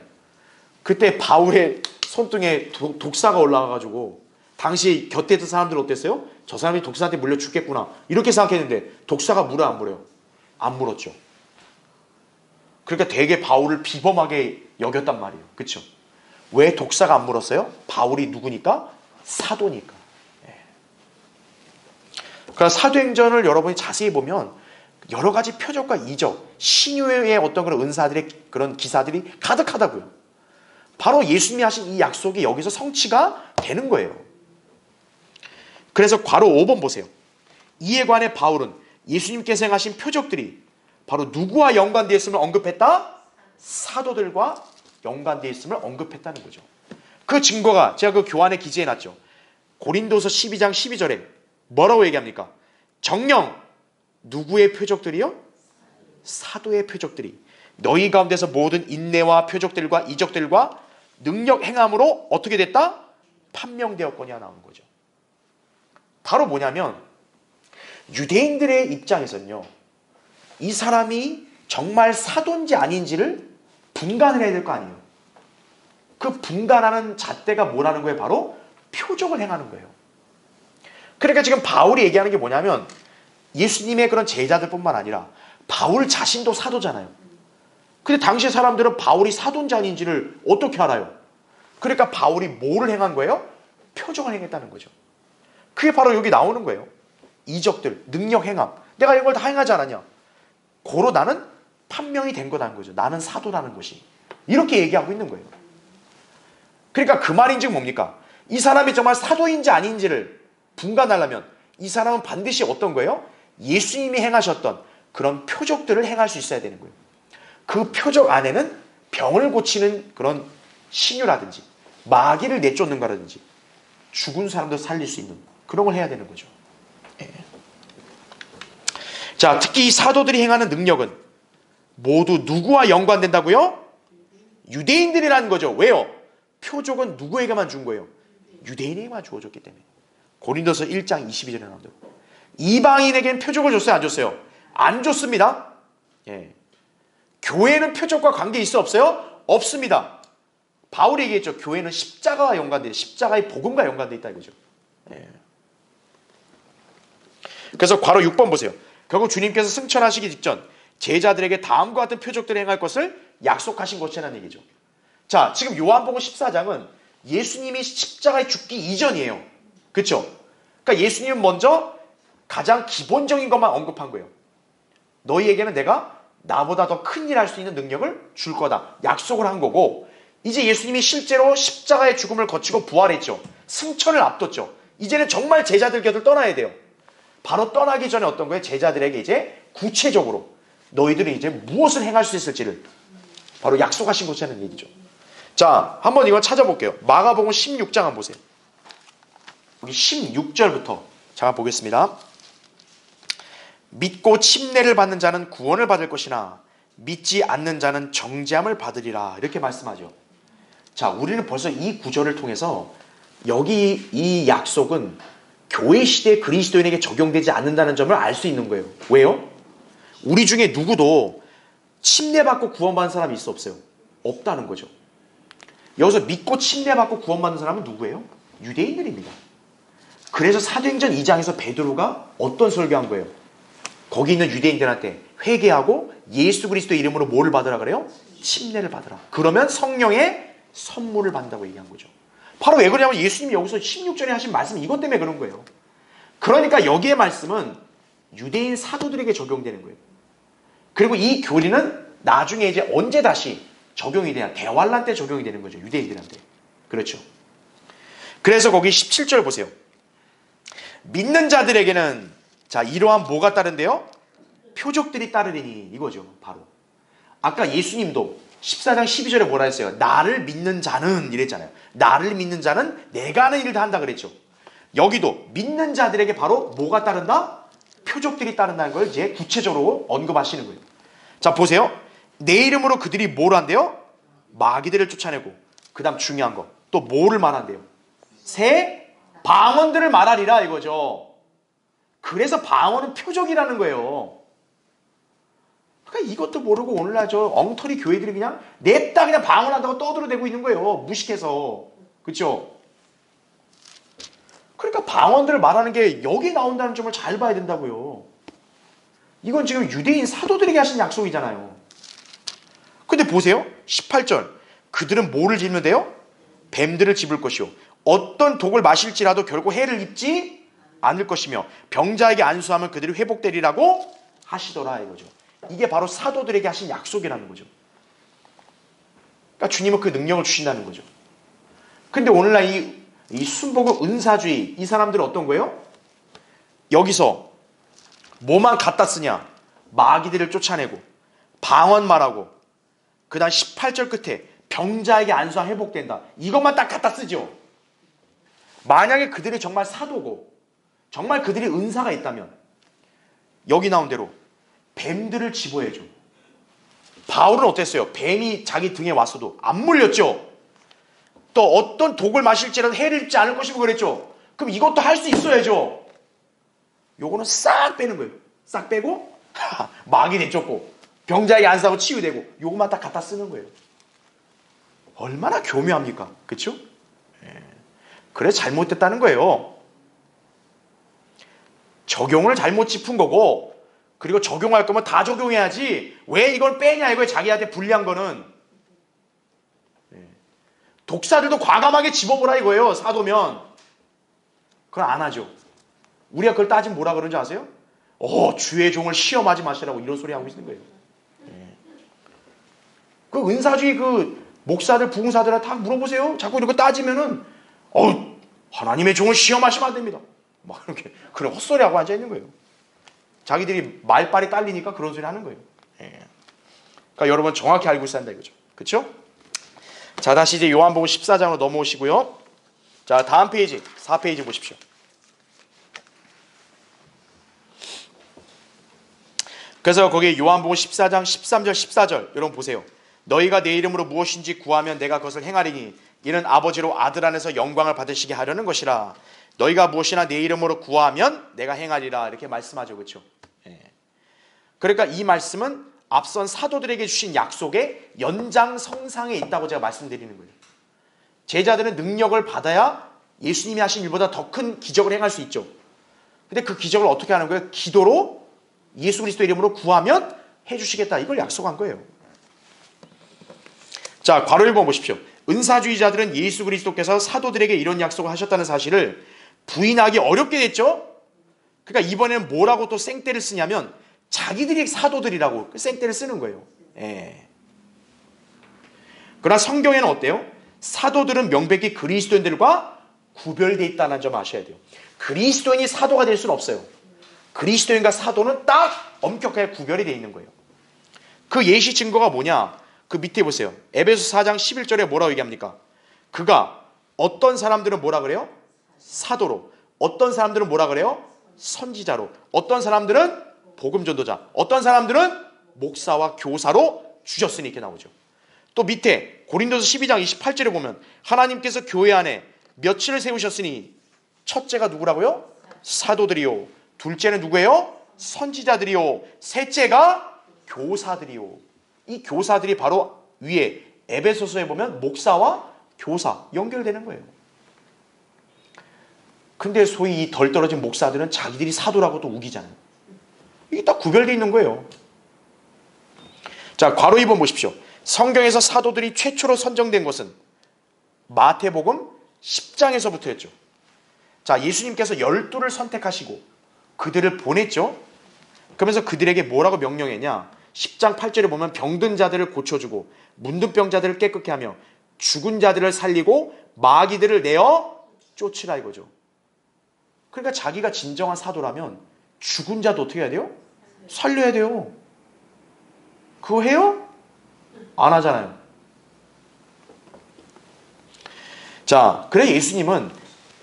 그때 바울의 손등에 독사가 올라와가지고 당시 곁에 있던 사람들은 어땠어요? 저 사람이 독사한테 물려 죽겠구나 이렇게 생각했는데 독사가 물어요, 안 물어요? 안 물었죠. 그러니까 되게 바울을 비범하게 여겼단 말이에요. 그렇죠? 왜 독사가 안 물었어요? 바울이 누구니까? 사도니까. 예. 그러니까 사도행전을 여러분이 자세히 보면 여러 가지 표적과 이적, 신유의 어떤 그런 은사들의 그런 기사들이 가득하다고요. 바로 예수님이 하신 이 약속이 여기서 성취가 되는 거예요. 그래서 괄호 5번 보세요. 이에 관해 바울은 예수님께서 행하신 표적들이 바로 누구와 연관되어 있음을 언급했다? 사도들과 연관되어 있음을 언급했다는 거죠. 그 증거가 제가 그 교환에 기재해놨죠. 고린도서 12장 12절에 뭐라고 얘기합니까? 정녕 누구의 표적들이요? 사도의 표적들이 너희 가운데서 모든 인내와 표적들과 이적들과 능력 행함으로 어떻게 됐다? 판명되었거니와 나오는 거죠. 바로 뭐냐면 유대인들의 입장에서는요, 이 사람이 정말 사도인지 아닌지를 분간을 해야 될 거 아니에요. 그 분간하는 잣대가 뭐라는 거예요? 바로 표적을 행하는 거예요. 그러니까 지금 바울이 얘기하는 게 뭐냐면 예수님의 그런 제자들뿐만 아니라 바울 자신도 사도잖아요. 근데 당시 사람들은 바울이 사도인지 아닌지를 어떻게 알아요? 그러니까 바울이 뭐를 행한 거예요? 표적을 행했다는 거죠. 그게 바로 여기 나오는 거예요. 이적들, 능력 행함. 내가 이걸 다 행하지 않았냐? 고로 나는 판명이 된 거라는 거죠. 나는 사도라는 것이. 이렇게 얘기하고 있는 거예요. 그러니까 그 말인즉 뭡니까? 이 사람이 정말 사도인지 아닌지를 분간하려면 이 사람은 반드시 어떤 거예요? 예수님이 행하셨던 그런 표적들을 행할 수 있어야 되는 거예요. 그 표적 안에는 병을 고치는 그런 신유라든지 마귀를 내쫓는 거라든지 죽은 사람도 살릴 수 있는 그런 걸 해야 되는 거죠. 예. 자, 특히 이 사도들이 행하는 능력은 모두 누구와 연관된다고요? 유대인들이라는 거죠. 왜요? 표적은 누구에게만 준 거예요? 유대인에게만 주어졌기 때문에. 고린도서 1장 22절에 나온다고. 이방인에게는 표적을 줬어요? 안 줬어요? 안 줬습니다. 예. 교회는 표적과 관계 있어 없어요? 없습니다. 바울이 얘기했죠. 교회는 십자가와 연관돼, 십자가의 복음과 연관돼 있다 이거죠. 예. 그래서 괄호 6번 보세요. 결국 주님께서 승천하시기 직전 제자들에게 다음과 같은 표적들을 행할 것을 약속하신 것이라는 얘기죠. 자, 지금 요한복음 14장은 예수님이 십자가에 죽기 이전이에요. 그렇죠? 그러니까 예수님은 먼저 가장 기본적인 것만 언급한 거예요. 너희에게는 내가 나보다 더 큰 일 할 수 있는 능력을 줄 거다. 약속을 한 거고, 이제 예수님이 실제로 십자가의 죽음을 거치고 부활했죠. 승천을 앞뒀죠. 이제는 정말 제자들 곁을 떠나야 돼요. 바로 떠나기 전에 어떤 거예요? 제자들에게 이제 구체적으로 너희들이 이제 무엇을 행할 수 있을지를 바로 약속하신 것이라는 얘기죠. 자, 한번 이걸 찾아볼게요. 마가복음 16장 한번 보세요. 여기 16절부터 잠깐 보겠습니다. 믿고 침례를 받는 자는 구원을 받을 것이나 믿지 않는 자는 정죄함을 받으리라. 이렇게 말씀하죠. 자, 우리는 벌써 이 구절을 통해서 여기 이 약속은 교회 시대 그리스도인에게 적용되지 않는다는 점을 알 수 있는 거예요. 왜요? 우리 중에 누구도 침례받고 구원받은 사람이 있어 없어요? 없다는 거죠. 여기서 믿고 침례받고 구원받는 사람은 누구예요? 유대인들입니다. 그래서 사도행전 2장에서 베드로가 어떤 설교한 거예요? 거기 있는 유대인들한테 회개하고 예수 그리스도의 이름으로 뭐를 받으라 그래요? 침례를 받으라. 그러면 성령의 선물을 받는다고 얘기한 거죠. 바로 왜 그러냐면 예수님이 여기서 16절에 하신 말씀이 이것 때문에 그런 거예요. 그러니까 여기의 말씀은 유대인 사도들에게 적용되는 거예요. 그리고 이 교리는 나중에 이제 언제 다시 적용이 되냐? 대환란 때 적용이 되는 거죠. 유대인들한테. 그렇죠. 그래서 거기 17절 보세요. 믿는 자들에게는 자, 이러한 뭐가 따른대요? 표적들이 따르리니 이거죠. 바로. 아까 예수님도 14장 12절에 뭐라 했어요? 나를 믿는 자는 이랬잖아요. 나를 믿는 자는 내가 하는 일을 다 한다 그랬죠. 여기도 믿는 자들에게 바로 뭐가 따른다? 표적들이 따른다는 걸 이제 구체적으로 언급하시는 거예요. 자, 보세요. 내 이름으로 그들이 뭘 한대요? 마귀들을 쫓아내고, 그 다음 중요한 거. 또 뭐를 말한대요? 새 방언들을 말하리라 이거죠. 그래서 방언은 표적이라는 거예요. 그러니까 이것도 모르고 오늘날 저 엉터리 교회들이 그냥 냅다 그냥 방언한다고 떠들어대고 있는 거예요. 무식해서. 그렇죠? 그러니까 방언들을 말하는 게 여기에 나온다는 점을 잘 봐야 된다고요. 이건 지금 유대인 사도들에게 하신 약속이잖아요. 근데 보세요. 18절. 그들은 뭐를 집는 데요? 뱀들을 집을 것이요. 어떤 독을 마실지라도 결국 해를 입지 않을 것이며 병자에게 안수하면 그들이 회복되리라고 하시더라 이거죠. 이게 바로 사도들에게 하신 약속이라는 거죠. 그러니까 주님은 그 능력을 주신다는 거죠. 근데 오늘날 이 순복음 은사주의 이 사람들은 어떤 거예요? 여기서 뭐만 갖다 쓰냐? 마귀들을 쫓아내고 방언 말하고 그 다음 18절 끝에 병자에게 안수가 회복된다. 이것만 딱 갖다 쓰죠. 만약에 그들이 정말 사도고 정말 그들이 은사가 있다면 여기 나온 대로 뱀들을 집어해줘. 바울은 어땠어요? 뱀이 자기 등에 왔어도 안 물렸죠. 또 어떤 독을 마실지라도 해를 입지 않을 것이고 그랬죠. 그럼 이것도 할 수 있어야죠. 요거는 싹 빼는 거예요. 싹 빼고 마귀 내쫓고 병자에게 안수하고 치유되고 요것만 딱 갖다 쓰는 거예요. 얼마나 교묘합니까? 그렇죠? 그래서 잘못됐다는 거예요. 적용을 잘못 짚은 거고 그리고 적용할 거면 다 적용해야지 왜 이걸 빼냐 이거에 자기한테 불리한 거는. 독사들도 과감하게 집어보라 이거예요. 사도면. 그걸 안 하죠. 우리가 그걸 따지면 뭐라 그러는지 아세요? 주의 종을 시험하지 마시라고 이런 소리 하고 있는 거예요. 그 은사주의 그 목사들 부흥사들한테 다 물어보세요. 자꾸 이렇게 따지면은 하나님의 종을 시험하시면 안 됩니다. 막 이렇게 그런 헛소리하고 앉아 있는 거예요. 자기들이 말빨이 딸리니까 그런 소리 하는 거예요. 그러니까 여러분 정확히 알고 있어야 한다 이거죠. 그렇죠? 자, 다시 이제 요한복음 14장으로 넘어오시고요. 자, 다음 페이지 4페이지 보십시오. 그래서 거기 요한복음 14장 13절 14절 여러분 보세요. 너희가 내 이름으로 무엇인지 구하면 내가 그것을 행하리니 이는 아버지로 아들 안에서 영광을 받으시게 하려는 것이라. 너희가 무엇이나 내 이름으로 구하면 내가 행하리라. 이렇게 말씀하죠. 그렇죠? 그러니까 이 말씀은 앞선 사도들에게 주신 약속의 연장성상에 있다고 제가 말씀드리는 거예요. 제자들은 능력을 받아야 예수님이 하신 일보다 더 큰 기적을 행할 수 있죠. 근데 그 기적을 어떻게 하는 거예요? 기도로 예수 그리스도 이름으로 구하면 해주시겠다. 이걸 약속한 거예요. 자, 괄호 1번 보십시오. 은사주의자들은 예수 그리스도께서 사도들에게 이런 약속을 하셨다는 사실을 부인하기 어렵게 됐죠. 그러니까 이번에는 뭐라고 또 생떼를 쓰냐면 자기들이 사도들이라고 생떼를 쓰는 거예요. 그러나 성경에는 어때요? 사도들은 명백히 그리스도인들과 구별되어 있다는 점 아셔야 돼요. 그리스도인이 사도가 될 수는 없어요. 그리스도인과 사도는 딱 엄격하게 구별이 되어 있는 거예요. 그 예시 증거가 뭐냐? 그 밑에 보세요. 에베소 4장 11절에 뭐라고 얘기합니까? 그가 어떤 사람들은 뭐라 그래요? 사도로. 어떤 사람들은 뭐라 그래요? 선지자로. 어떤 사람들은 복음 전도자. 어떤 사람들은 목사와 교사로 주셨으니 이렇게 나오죠. 또 밑에 고린도서 12장 28절에 보면 하나님께서 교회 안에 몇을 세우셨으니 첫째가 누구라고요? 사도들이요. 둘째는 누구예요? 선지자들이요. 셋째가 교사들이요. 이 교사들이 바로 위에 에베소서에 보면 목사와 교사 연결되는 거예요. 근데 소위 이 덜 떨어진 목사들은 자기들이 사도라고 또 우기잖아요. 이게 딱 구별되어 있는 거예요. 자, 괄호 2번 보십시오. 성경에서 사도들이 최초로 선정된 것은 마태복음 10장에서부터였죠. 자, 예수님께서 12를 선택하시고 그들을 보냈죠. 그러면서 그들에게 뭐라고 명령했냐? 10장 8절에 보면 병든 자들을 고쳐주고 문둥병 자들을 깨끗게 하며 죽은 자들을 살리고 마귀들을 내어 쫓으라 이거죠. 그러니까 자기가 진정한 사도라면 죽은 자도 어떻게 해야 돼요? 살려야 돼요. 그거 해요? 안 하잖아요. 자, 그래 예수님은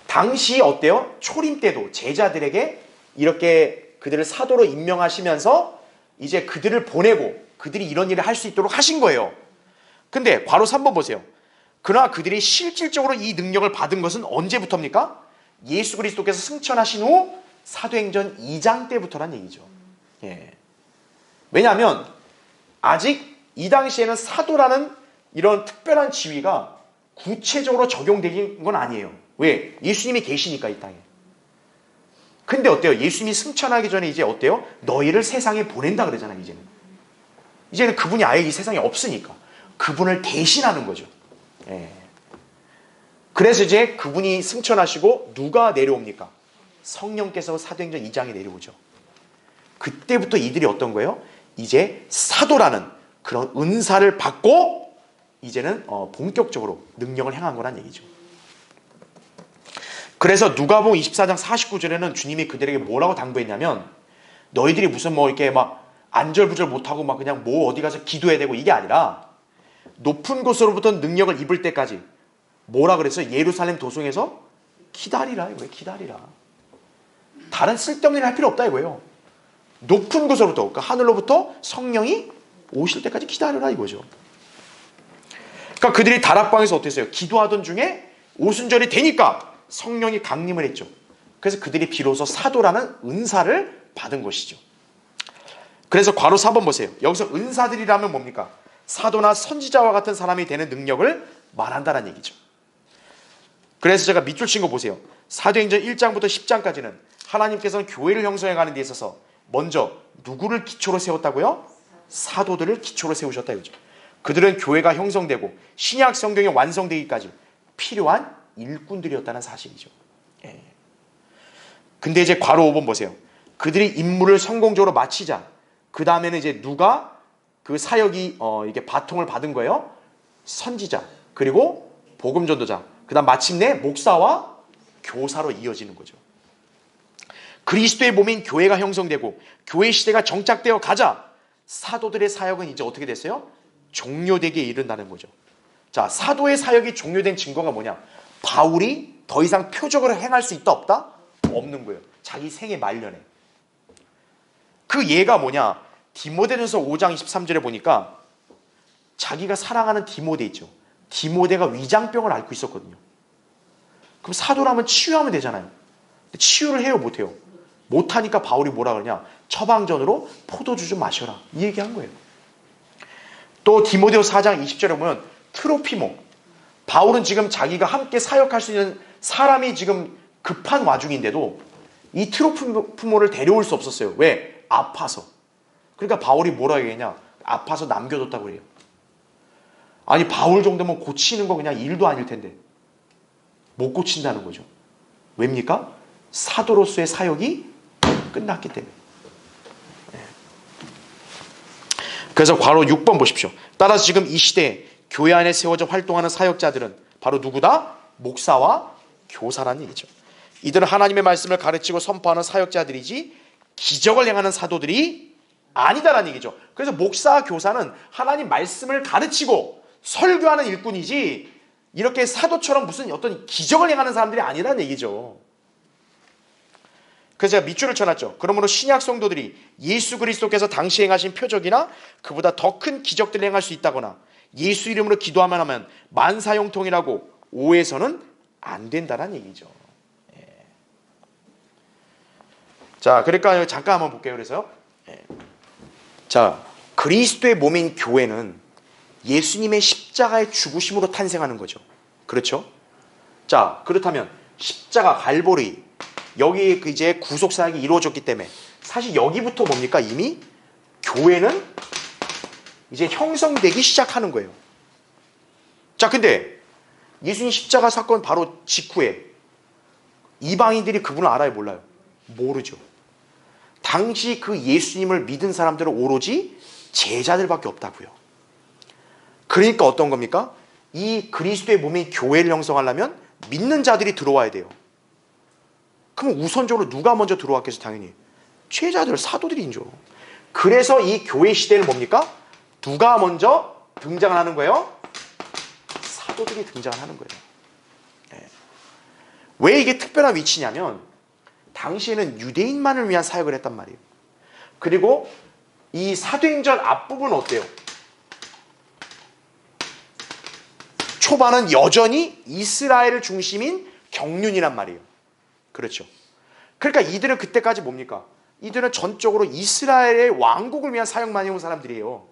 당시 어때요? 초림 때도 제자들에게 이렇게 그들을 사도로 임명하시면서 이제 그들을 보내고 그들이 이런 일을 할 수 있도록 하신 거예요. 근데 괄호 3번 보세요. 그러나 그들이 실질적으로 이 능력을 받은 것은 언제부터입니까? 예수 그리스도께서 승천하신 후 사도행전 2장 때부터란 얘기죠. 왜냐하면 아직 이 당시에는 사도라는 이런 특별한 지위가 구체적으로 적용되는 건 아니에요. 왜? 예수님이 계시니까 이 땅에. 근데 어때요? 예수님이 승천하기 전에 이제 어때요? 너희를 세상에 보낸다 그러잖아요. 이제는 그분이 아예 이 세상에 없으니까 그분을 대신하는 거죠. 그래서 이제 그분이 승천하시고 누가 내려옵니까? 성령께서 사도행전 2장에 내려오죠. 그때부터 이들이 어떤 거예요? 이제 사도라는 그런 은사를 받고 이제는 본격적으로 능력을 행한 거란 얘기죠. 그래서 누가복음 24장 49절에는 주님이 그들에게 뭐라고 당부했냐면 너희들이 무슨 뭐 이렇게 막 안절부절 못하고 막 그냥 뭐 어디 가서 기도해야 되고 이게 아니라 높은 곳으로부터 능력을 입을 때까지 뭐라 그랬어요? 예루살렘 도성에서 기다리라 이거예요. 기다리라. 다른 쓸데없는 일 할 필요 없다 이거예요. 높은 곳으로부터 그러니까 하늘로부터 성령이 오실 때까지 기다려라 이거죠. 그러니까 그들이 다락방에서 어땠어요? 기도하던 중에 오순절이 되니까 성령이 강림을 했죠. 그래서 그들이 비로소 사도라는 은사를 받은 것이죠. 그래서 괄호 4번 보세요. 여기서 은사들이라면 뭡니까? 사도나 선지자와 같은 사람이 되는 능력을 말한다는 얘기죠. 그래서 제가 밑줄 친 거 보세요. 사도행전 1장부터 10장까지는 하나님께서는 교회를 형성해가는 데 있어서 먼저 누구를 기초로 세웠다고요? 사도들을 기초로 세우셨다 이거죠. 그들은 교회가 형성되고 신약 성경이 완성되기까지 필요한 일꾼들이었다는 사실이죠. 근데 이제 괄호 5번 보세요. 그들이 임무를 성공적으로 마치자 그 다음에는 이제 누가 그 사역이 이게 바통을 받은 거예요? 선지자 그리고 복음 전도자 그 다음 마침내 목사와 교사로 이어지는 거죠. 그리스도의 몸인 교회가 형성되고 교회 시대가 정착되어 가자 사도들의 사역은 이제 어떻게 됐어요? 종료되기에 이른다는 거죠. 자, 사도의 사역이 종료된 증거가 뭐냐? 바울이 더 이상 표적으로 행할 수 있다 없다? 없는 거예요. 자기 생애 말년에. 그 예가 뭐냐? 디모데전서 5장 23절에 보니까 자기가 사랑하는 디모데 있죠. 디모데가 위장병을 앓고 있었거든요. 그럼 사도라면 치유하면 되잖아요. 치유를 해요, 못해요? 못하니까 바울이 뭐라 그러냐? 처방전으로 포도주 좀 마셔라. 이 얘기한 거예요. 또 디모데후 4장 20절에 보면 트로피모. 바울은 지금 자기가 함께 사역할 수 있는 사람이 지금 급한 와중인데도 이 트로피모를 데려올 수 없었어요. 왜? 아파서. 그러니까 바울이 뭐라 얘기했냐? 아파서 남겨뒀다고 그래요. 아니 바울 정도면 고치는 거 그냥 일도 아닐 텐데 못 고친다는 거죠. 왜입니까? 사도로서의 사역이 끝났기 때문에. 그래서 괄호 6번 보십시오. 따라서 지금 이 시대에 교회 안에 세워져 활동하는 사역자들은 바로 누구다? 목사와 교사라는 얘기죠. 이들은 하나님의 말씀을 가르치고 선포하는 사역자들이지 기적을 행하는 사도들이 아니다라는 얘기죠. 그래서 목사와 교사는 하나님 말씀을 가르치고 설교하는 일꾼이지 이렇게 사도처럼 무슨 어떤 기적을 행하는 사람들이 아니라는 얘기죠. 그래서 제가 밑줄을 쳐놨죠. 그러므로 신약 성도들이 예수 그리스도께서 당시 행하신 표적이나 그보다 더 큰 기적들을 행할 수 있다거나 예수 이름으로 기도하면 하면 만사형통이라고 오해서는 안 된다는 얘기죠. 자, 그러니까 잠깐 한번 볼게요. 그래서 자, 그리스도의 몸인 교회는 예수님의 십자가의 죽으심으로 탄생하는 거죠. 그렇죠? 자, 그렇다면 십자가 갈보리 여기 이제 구속사역이 이루어졌기 때문에 사실 여기부터 뭡니까? 이미 교회는 이제 형성되기 시작하는 거예요. 자, 근데 예수님 십자가 사건 바로 직후에 이방인들이 그분을 알아요, 몰라요? 모르죠. 당시 그 예수님을 믿은 사람들은 오로지 제자들밖에 없다고요. 그러니까 어떤 겁니까? 이 그리스도의 몸인 교회를 형성하려면 믿는 자들이 들어와야 돼요. 그럼 우선적으로 누가 먼저 들어왔겠어? 당연히 제자들, 사도들이죠. 그래서 이 교회 시대는 뭡니까? 누가 먼저 등장을 하는 거예요? 사도들이 등장을 하는 거예요. 네. 왜 이게 특별한 위치냐면 당시에는 유대인만을 위한 사역을 했단 말이에요. 그리고 이 사도행전 앞부분은 어때요? 초반은 여전히 이스라엘 중심인 경륜이란 말이에요. 그렇죠. 그러니까 이들은 그때까지 뭡니까? 이들은 전적으로 이스라엘의 왕국을 위한 사역만 해온 사람들이에요.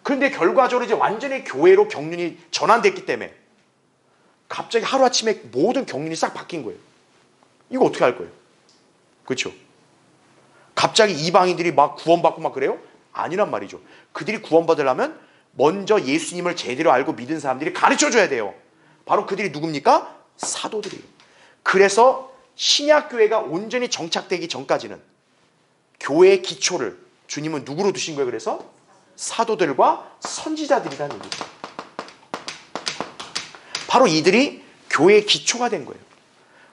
그런데 결과적으로 이제 완전히 교회로 경륜이 전환됐기 때문에 갑자기 하루아침에 모든 경륜이 싹 바뀐 거예요. 이거 어떻게 할 거예요? 그렇죠. 갑자기 이방인들이 막 구원받고 막 그래요? 아니란 말이죠. 그들이 구원받으려면 먼저 예수님을 제대로 알고 믿은 사람들이 가르쳐줘야 돼요. 바로 그들이 누굽니까? 사도들이에요. 그래서 신약교회가 온전히 정착되기 전까지는 교회의 기초를 주님은 누구로 두신 거예요? 그래서 사도들과 선지자들이라는 얘기죠. 바로 이들이 교회의 기초가 된 거예요.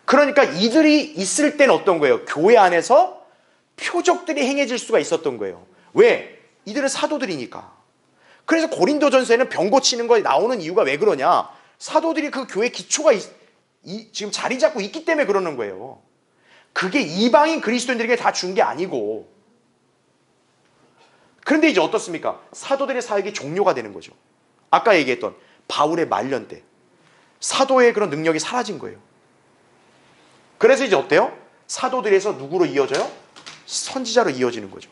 그러니까 이들이 있을 때는 어떤 거예요? 교회 안에서 표적들이 행해질 수가 있었던 거예요. 왜? 이들은 사도들이니까. 그래서 고린도전서에는 병 고치는 거에 나오는 이유가 왜 그러냐? 사도들이 그 교회 기초가 지금 자리 잡고 있기 때문에 그러는 거예요. 그게 이방인 그리스도인들에게 다 준 게 아니고. 그런데 이제 어떻습니까? 사도들의 사역이 종료가 되는 거죠. 아까 얘기했던 바울의 말년 때 사도의 그런 능력이 사라진 거예요. 그래서 이제 어때요? 사도들에서 누구로 이어져요? 선지자로 이어지는 거죠.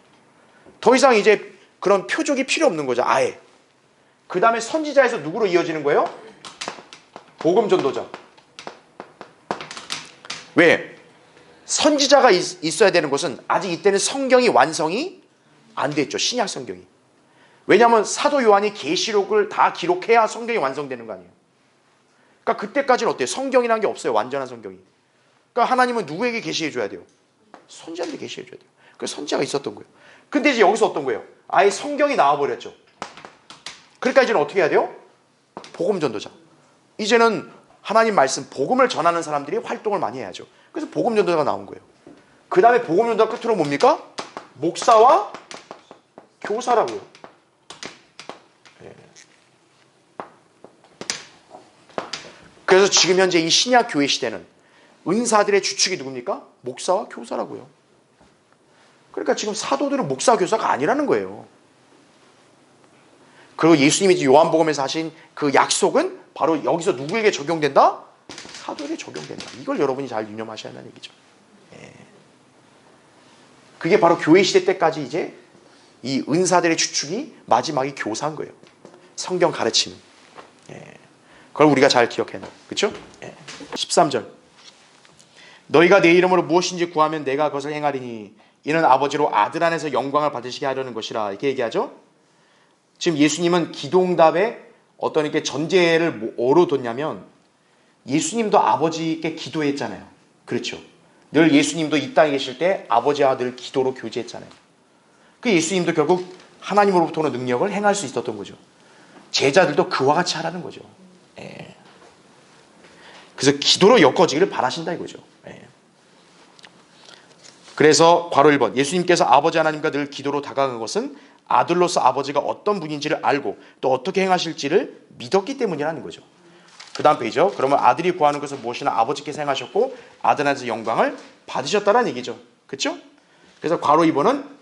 더 이상 이제 그런 표적이 필요 없는 거죠. 아예. 그 다음에 선지자에서 누구로 이어지는 거예요? 복음 전도자. 왜? 선지자가 있어야 되는 것은 아직 이때는 성경이 완성이 안 됐죠. 신약 성경이. 왜냐하면 사도 요한이 계시록을 다 기록해야 성경이 완성되는 거 아니에요. 그러니까 그때까지는 어때요? 성경이라는 게 없어요. 완전한 성경이. 그러니까 하나님은 누구에게 계시해 줘야 돼요? 선지자한테 계시해 줘야 돼요. 그래서 선지자가 있었던 거예요. 근데 이제 여기서 어떤 거예요? 아예 성경이 나와버렸죠. 그러니까 이제는 어떻게 해야 돼요? 복음 전도자. 이제는 하나님 말씀, 복음을 전하는 사람들이 활동을 많이 해야죠. 그래서 복음 전도자가 나온 거예요. 그 다음에 복음 전도자 끝으로 뭡니까? 목사와 교사라고요. 예. 그래서 지금 현재 이 신약 교회 시대는 은사들의 주축이 누굽니까? 목사와 교사라고요. 그러니까 지금 사도들은 목사, 교사가 아니라는 거예요. 그리고 예수님이 요한복음에서 하신 그 약속은 바로 여기서 누구에게 적용된다? 사도에게 적용된다. 이걸 여러분이 잘 유념하셔야 한다는 얘기죠. 예. 그게 바로 교회 시대 때까지 이제 이 은사들의 주축이 마지막에 교사인 거예요. 성경 가르치는. 예. 그걸 우리가 잘 기억해야 돼요. 그렇죠? 예. 13절. 너희가 내 이름으로 무엇인지 구하면 내가 그것을 행하리니 이는 아버지로 아들 안에서 영광을 받으시게 하려는 것이라. 이렇게 얘기하죠. 지금 예수님은 기도응답에 어떤 이렇게 전제를 뭐로 뒀냐면 예수님도 아버지께 기도했잖아요. 그렇죠. 늘 예수님도 이 땅에 계실 때 아버지와 늘 기도로 교제했잖아요. 그 예수님도 결국 하나님으로부터 오는 능력을 행할 수 있었던 거죠. 제자들도 그와 같이 하라는 거죠. 예. 그래서 기도로 엮어지기를 바라신다 이거죠. 예. 그래서 괄호 1번 예수님께서 아버지 하나님과 늘 기도로 다가간 것은 아들로서 아버지가 어떤 분인지를 알고 또 어떻게 행하실지를 믿었기 때문이라는 거죠. 그 다음 페이지요. 그러면 아들이 구하는 것은 무엇이나 아버지께서 행하셨고 아들 안에서 영광을 받으셨다는 얘기죠. 그렇죠? 그래서 괄호 2번은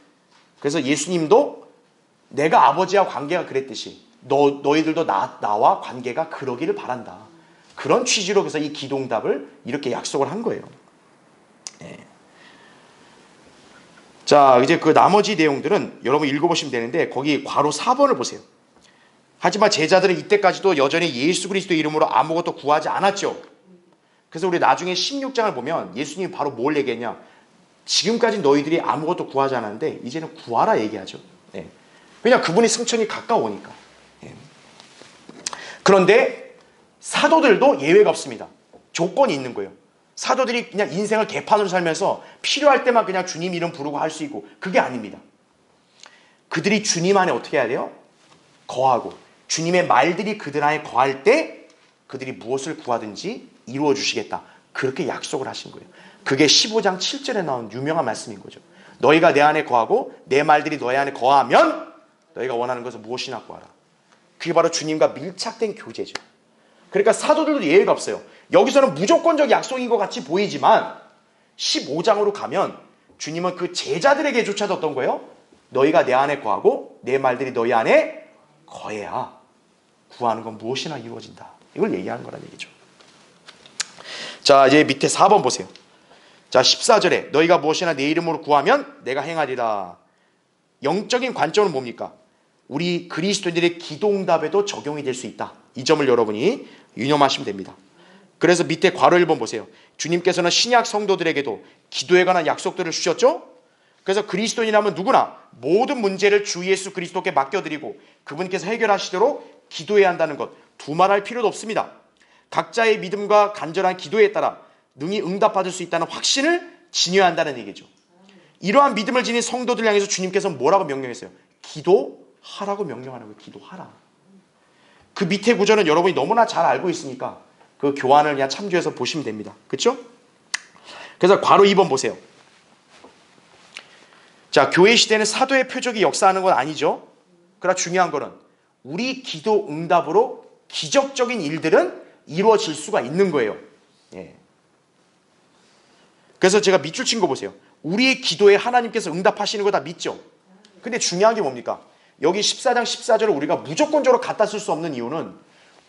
그래서 예수님도 내가 아버지와 관계가 그랬듯이 너희들도 나와 관계가 그러기를 바란다. 그런 취지로 그래서 이 기도응답을 이렇게 약속을 한 거예요. 예. 자, 이제 그 나머지 내용들은 여러분 읽어보시면 되는데 거기 괄호 4번을 보세요. 하지만 제자들은 이때까지도 여전히 예수 그리스도 이름으로 아무것도 구하지 않았죠. 그래서 우리 나중에 16장을 보면 예수님이 바로 뭘 얘기했냐. 지금까지 너희들이 아무것도 구하지 않았는데 이제는 구하라 얘기하죠. 예. 왜냐하면 그분이 승천이 가까우니까. 예. 그런데 사도들도 예외가 없습니다. 조건이 있는 거예요. 사도들이 그냥 인생을 개판으로 살면서 필요할 때만 그냥 주님 이름 부르고 할 수 있고 그게 아닙니다. 그들이 주님 안에 어떻게 해야 돼요? 거하고 주님의 말들이 그들 안에 거할 때 그들이 무엇을 구하든지 이루어 주시겠다. 그렇게 약속을 하신 거예요. 그게 15장 7절에 나온 유명한 말씀인 거죠. 너희가 내 안에 거하고 내 말들이 너희 안에 거하면 너희가 원하는 것을 무엇이나 구하라. 그게 바로 주님과 밀착된 교제죠. 그러니까 사도들도 예외가 없어요. 여기서는 무조건적 약속인 것 같이 보이지만 15장으로 가면 주님은 그 제자들에게조차도 어떤 거예요? 너희가 내 안에 거하고 내 말들이 너희 안에 거해야 구하는 건 무엇이나 이루어진다. 이걸 얘기하는 거란 얘기죠. 자, 이제 밑에 4번 보세요. 자, 14절에 너희가 무엇이나 내 이름으로 구하면 내가 행하리라. 영적인 관점은 뭡니까? 우리 그리스도인들의 기도응답에도 적용이 될 수 있다. 이 점을 여러분이 유념하시면 됩니다. 그래서 밑에 괄호 1번 보세요. 주님께서는 신약 성도들에게도 기도에 관한 약속들을 주셨죠? 그래서 그리스도인이라면 누구나 모든 문제를 주 예수 그리스도께 맡겨드리고 그분께서 해결하시도록 기도해야 한다는 것 두말할 필요도 없습니다. 각자의 믿음과 간절한 기도에 따라 능히 응답받을 수 있다는 확신을 지녀야 한다는 얘기죠. 이러한 믿음을 지닌 성도들 향해서 주님께서 뭐라고 명령했어요? 기도하라. 하라고 명령하는 거예요. 기도하라. 그 밑에 구절은 여러분이 너무나 잘 알고 있으니까 그 교환을 그냥 참조해서 보시면 됩니다. 그렇죠? 그래서 괄호 2번 보세요. 자, 교회 시대는 사도의 표적이 역사하는 건 아니죠. 그러나 중요한 거는 우리 기도 응답으로 기적적인 일들은 이루어질 수가 있는 거예요. 예. 그래서 제가 밑줄 친 거 보세요. 우리의 기도에 하나님께서 응답하시는 거 다 믿죠. 근데 중요한 게 뭡니까? 여기 14장 14절을 우리가 무조건적으로 갖다 쓸 수 없는 이유는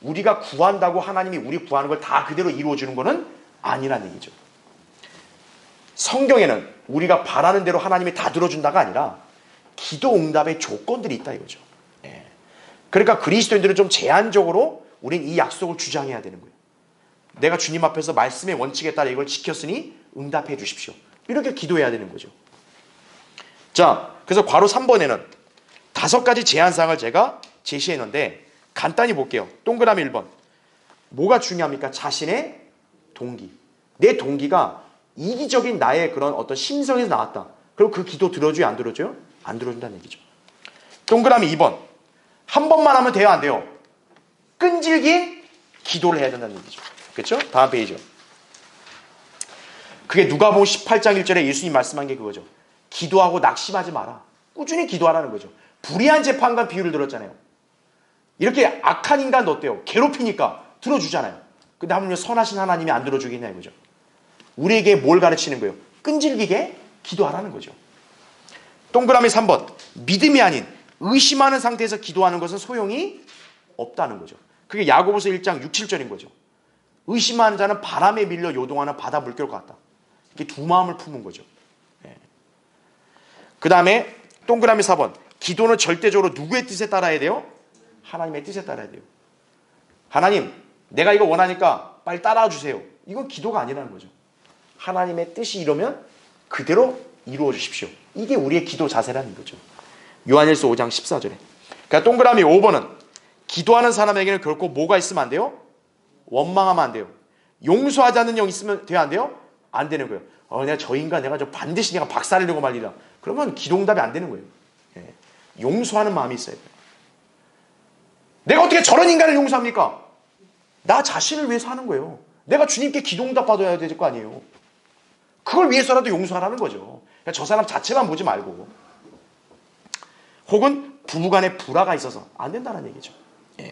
우리가 구한다고 하나님이 우리 구하는 걸 다 그대로 이루어주는 거는 아니란 얘기죠. 성경에는 우리가 바라는 대로 하나님이 다 들어준다가 아니라 기도 응답의 조건들이 있다 이거죠. 예. 그러니까 그리스도인들은 좀 제한적으로 우린 이 약속을 주장해야 되는 거예요. 내가 주님 앞에서 말씀의 원칙에 따라 이걸 지켰으니 응답해 주십시오. 이렇게 기도해야 되는 거죠. 자, 그래서 괄호 3번에는 5가지 제한사항을 제가 제시했는데 간단히 볼게요. 동그라미 1번. 뭐가 중요합니까? 자신의 동기. 내 동기가 이기적인 나의 그런 어떤 심성에서 나왔다. 그럼 그 기도 들어줘요? 안 들어줘요? 안 들어준다는 얘기죠. 동그라미 2번. 한 번만 하면 돼요? 안 돼요? 끈질긴 기도를 해야 된다는 얘기죠. 그렇죠? 다음 페이지요. 그게 누가복음 18장 1절에 예수님 말씀한 게 그거죠. 기도하고 낙심하지 마라. 꾸준히 기도하라는 거죠. 불의한 재판관 비유를 들었잖아요. 이렇게 악한 인간도 어때요? 괴롭히니까 들어주잖아요. 근데 하물며 선하신 하나님이 안 들어주겠냐 이거죠. 우리에게 뭘 가르치는 거예요? 끈질기게 기도하라는 거죠. 동그라미 3번. 믿음이 아닌 의심하는 상태에서 기도하는 것은 소용이 없다는 거죠. 그게 야고보서 1장 6, 7절인 거죠. 의심하는 자는 바람에 밀려 요동하는 바다 물결 같다. 이게 두 마음을 품은 거죠. 예. 그 다음에 동그라미 4번. 기도는 절대적으로 누구의 뜻에 따라야 돼요? 하나님의 뜻에 따라야 돼요. 하나님, 내가 이거 원하니까 빨리 따라와 주세요. 이건 기도가 아니라는 거죠. 하나님의 뜻이 이러면 그대로 이루어 주십시오. 이게 우리의 기도 자세라는 거죠. 요한일서 5장 14절에. 그러니까 동그라미 5번은 기도하는 사람에게는 결코 뭐가 있으면 안 돼요? 원망하면 안 돼요. 용서하지 않는 영 있으면 돼요? 안 돼요? 안 되는 거예요. 내가 저 인간 내가 저 반드시 내가 박살내려고 말이라. 그러면 기도 응답이 안 되는 거예요. 예. 용서하는 마음이 있어야 돼요. 내가 어떻게 저런 인간을 용서합니까? 나 자신을 위해서 하는 거예요. 내가 주님께 기도 응답 받아야 될 거 아니에요. 그걸 위해서라도 용서하라는 거죠. 그러니까 저 사람 자체만 보지 말고. 혹은 부부간에 불화가 있어서 안 된다는 얘기죠. 예.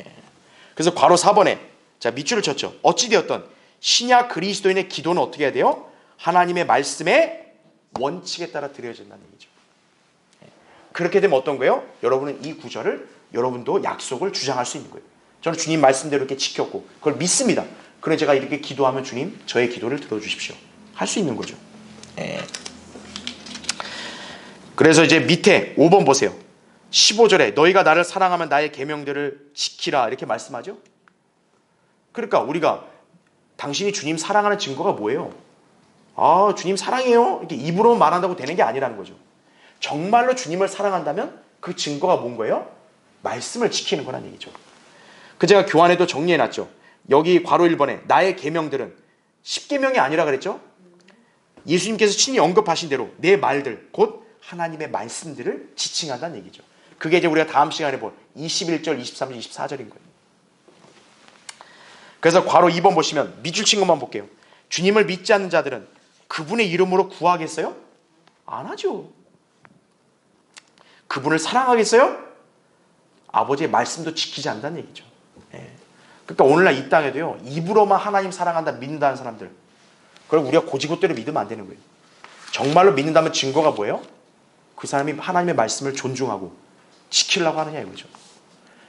그래서 괄호 4번에 자 밑줄을 쳤죠. 어찌되었던 신약 그리스도인의 기도는 어떻게 해야 돼요? 하나님의 말씀의 원칙에 따라 드려진다는 얘기죠. 예. 그렇게 되면 어떤 거예요? 여러분은 이 구절을 여러분도 약속을 주장할 수 있는 거예요. 저는 주님 말씀대로 이렇게 지켰고 그걸 믿습니다. 그래 제가 이렇게 기도하면 주님 저의 기도를 들어주십시오. 할 수 있는 거죠. 예. 그래서 이제 밑에 5번 보세요. 15절에 너희가 나를 사랑하면 나의 계명들을 지키라 이렇게 말씀하죠. 그러니까 우리가 당신이 주님 사랑하는 증거가 뭐예요? 아 주님 사랑해요 이렇게 입으로 말한다고 되는 게 아니라는 거죠. 정말로 주님을 사랑한다면 그 증거가 뭔 거예요? 말씀을 지키는 거란 얘기죠. 그 제가 교환에도 정리해놨죠. 여기 괄호 1번에 나의 계명들은 10계명이 아니라 그랬죠. 예수님께서 친히 언급하신 대로 내 말들 곧 하나님의 말씀들을 지칭한다는 얘기죠. 그게 이제 우리가 다음 시간에 볼 21절, 23절, 24절인 거예요. 그래서 괄호 2번 보시면 밑줄 친 것만 볼게요. 주님을 믿지 않는 자들은 그분의 이름으로 구하겠어요? 안 하죠. 그분을 사랑하겠어요? 아버지의 말씀도 지키지 않는다는 얘기죠. 예. 그러니까 오늘날 이 땅에도요. 입으로만 하나님 사랑한다 믿는다는 사람들 그걸 우리가 고지고대로 믿으면 안 되는 거예요. 정말로 믿는다면 증거가 뭐예요? 그 사람이 하나님의 말씀을 존중하고 지키려고 하느냐 이거죠.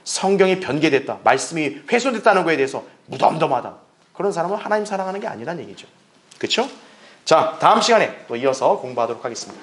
성경이 변개됐다. 말씀이 훼손됐다는 거에 대해서 무덤덤하다. 그런 사람은 하나님 사랑하는 게 아니라는 얘기죠. 그렇죠? 자, 다음 시간에 또 이어서 공부하도록 하겠습니다.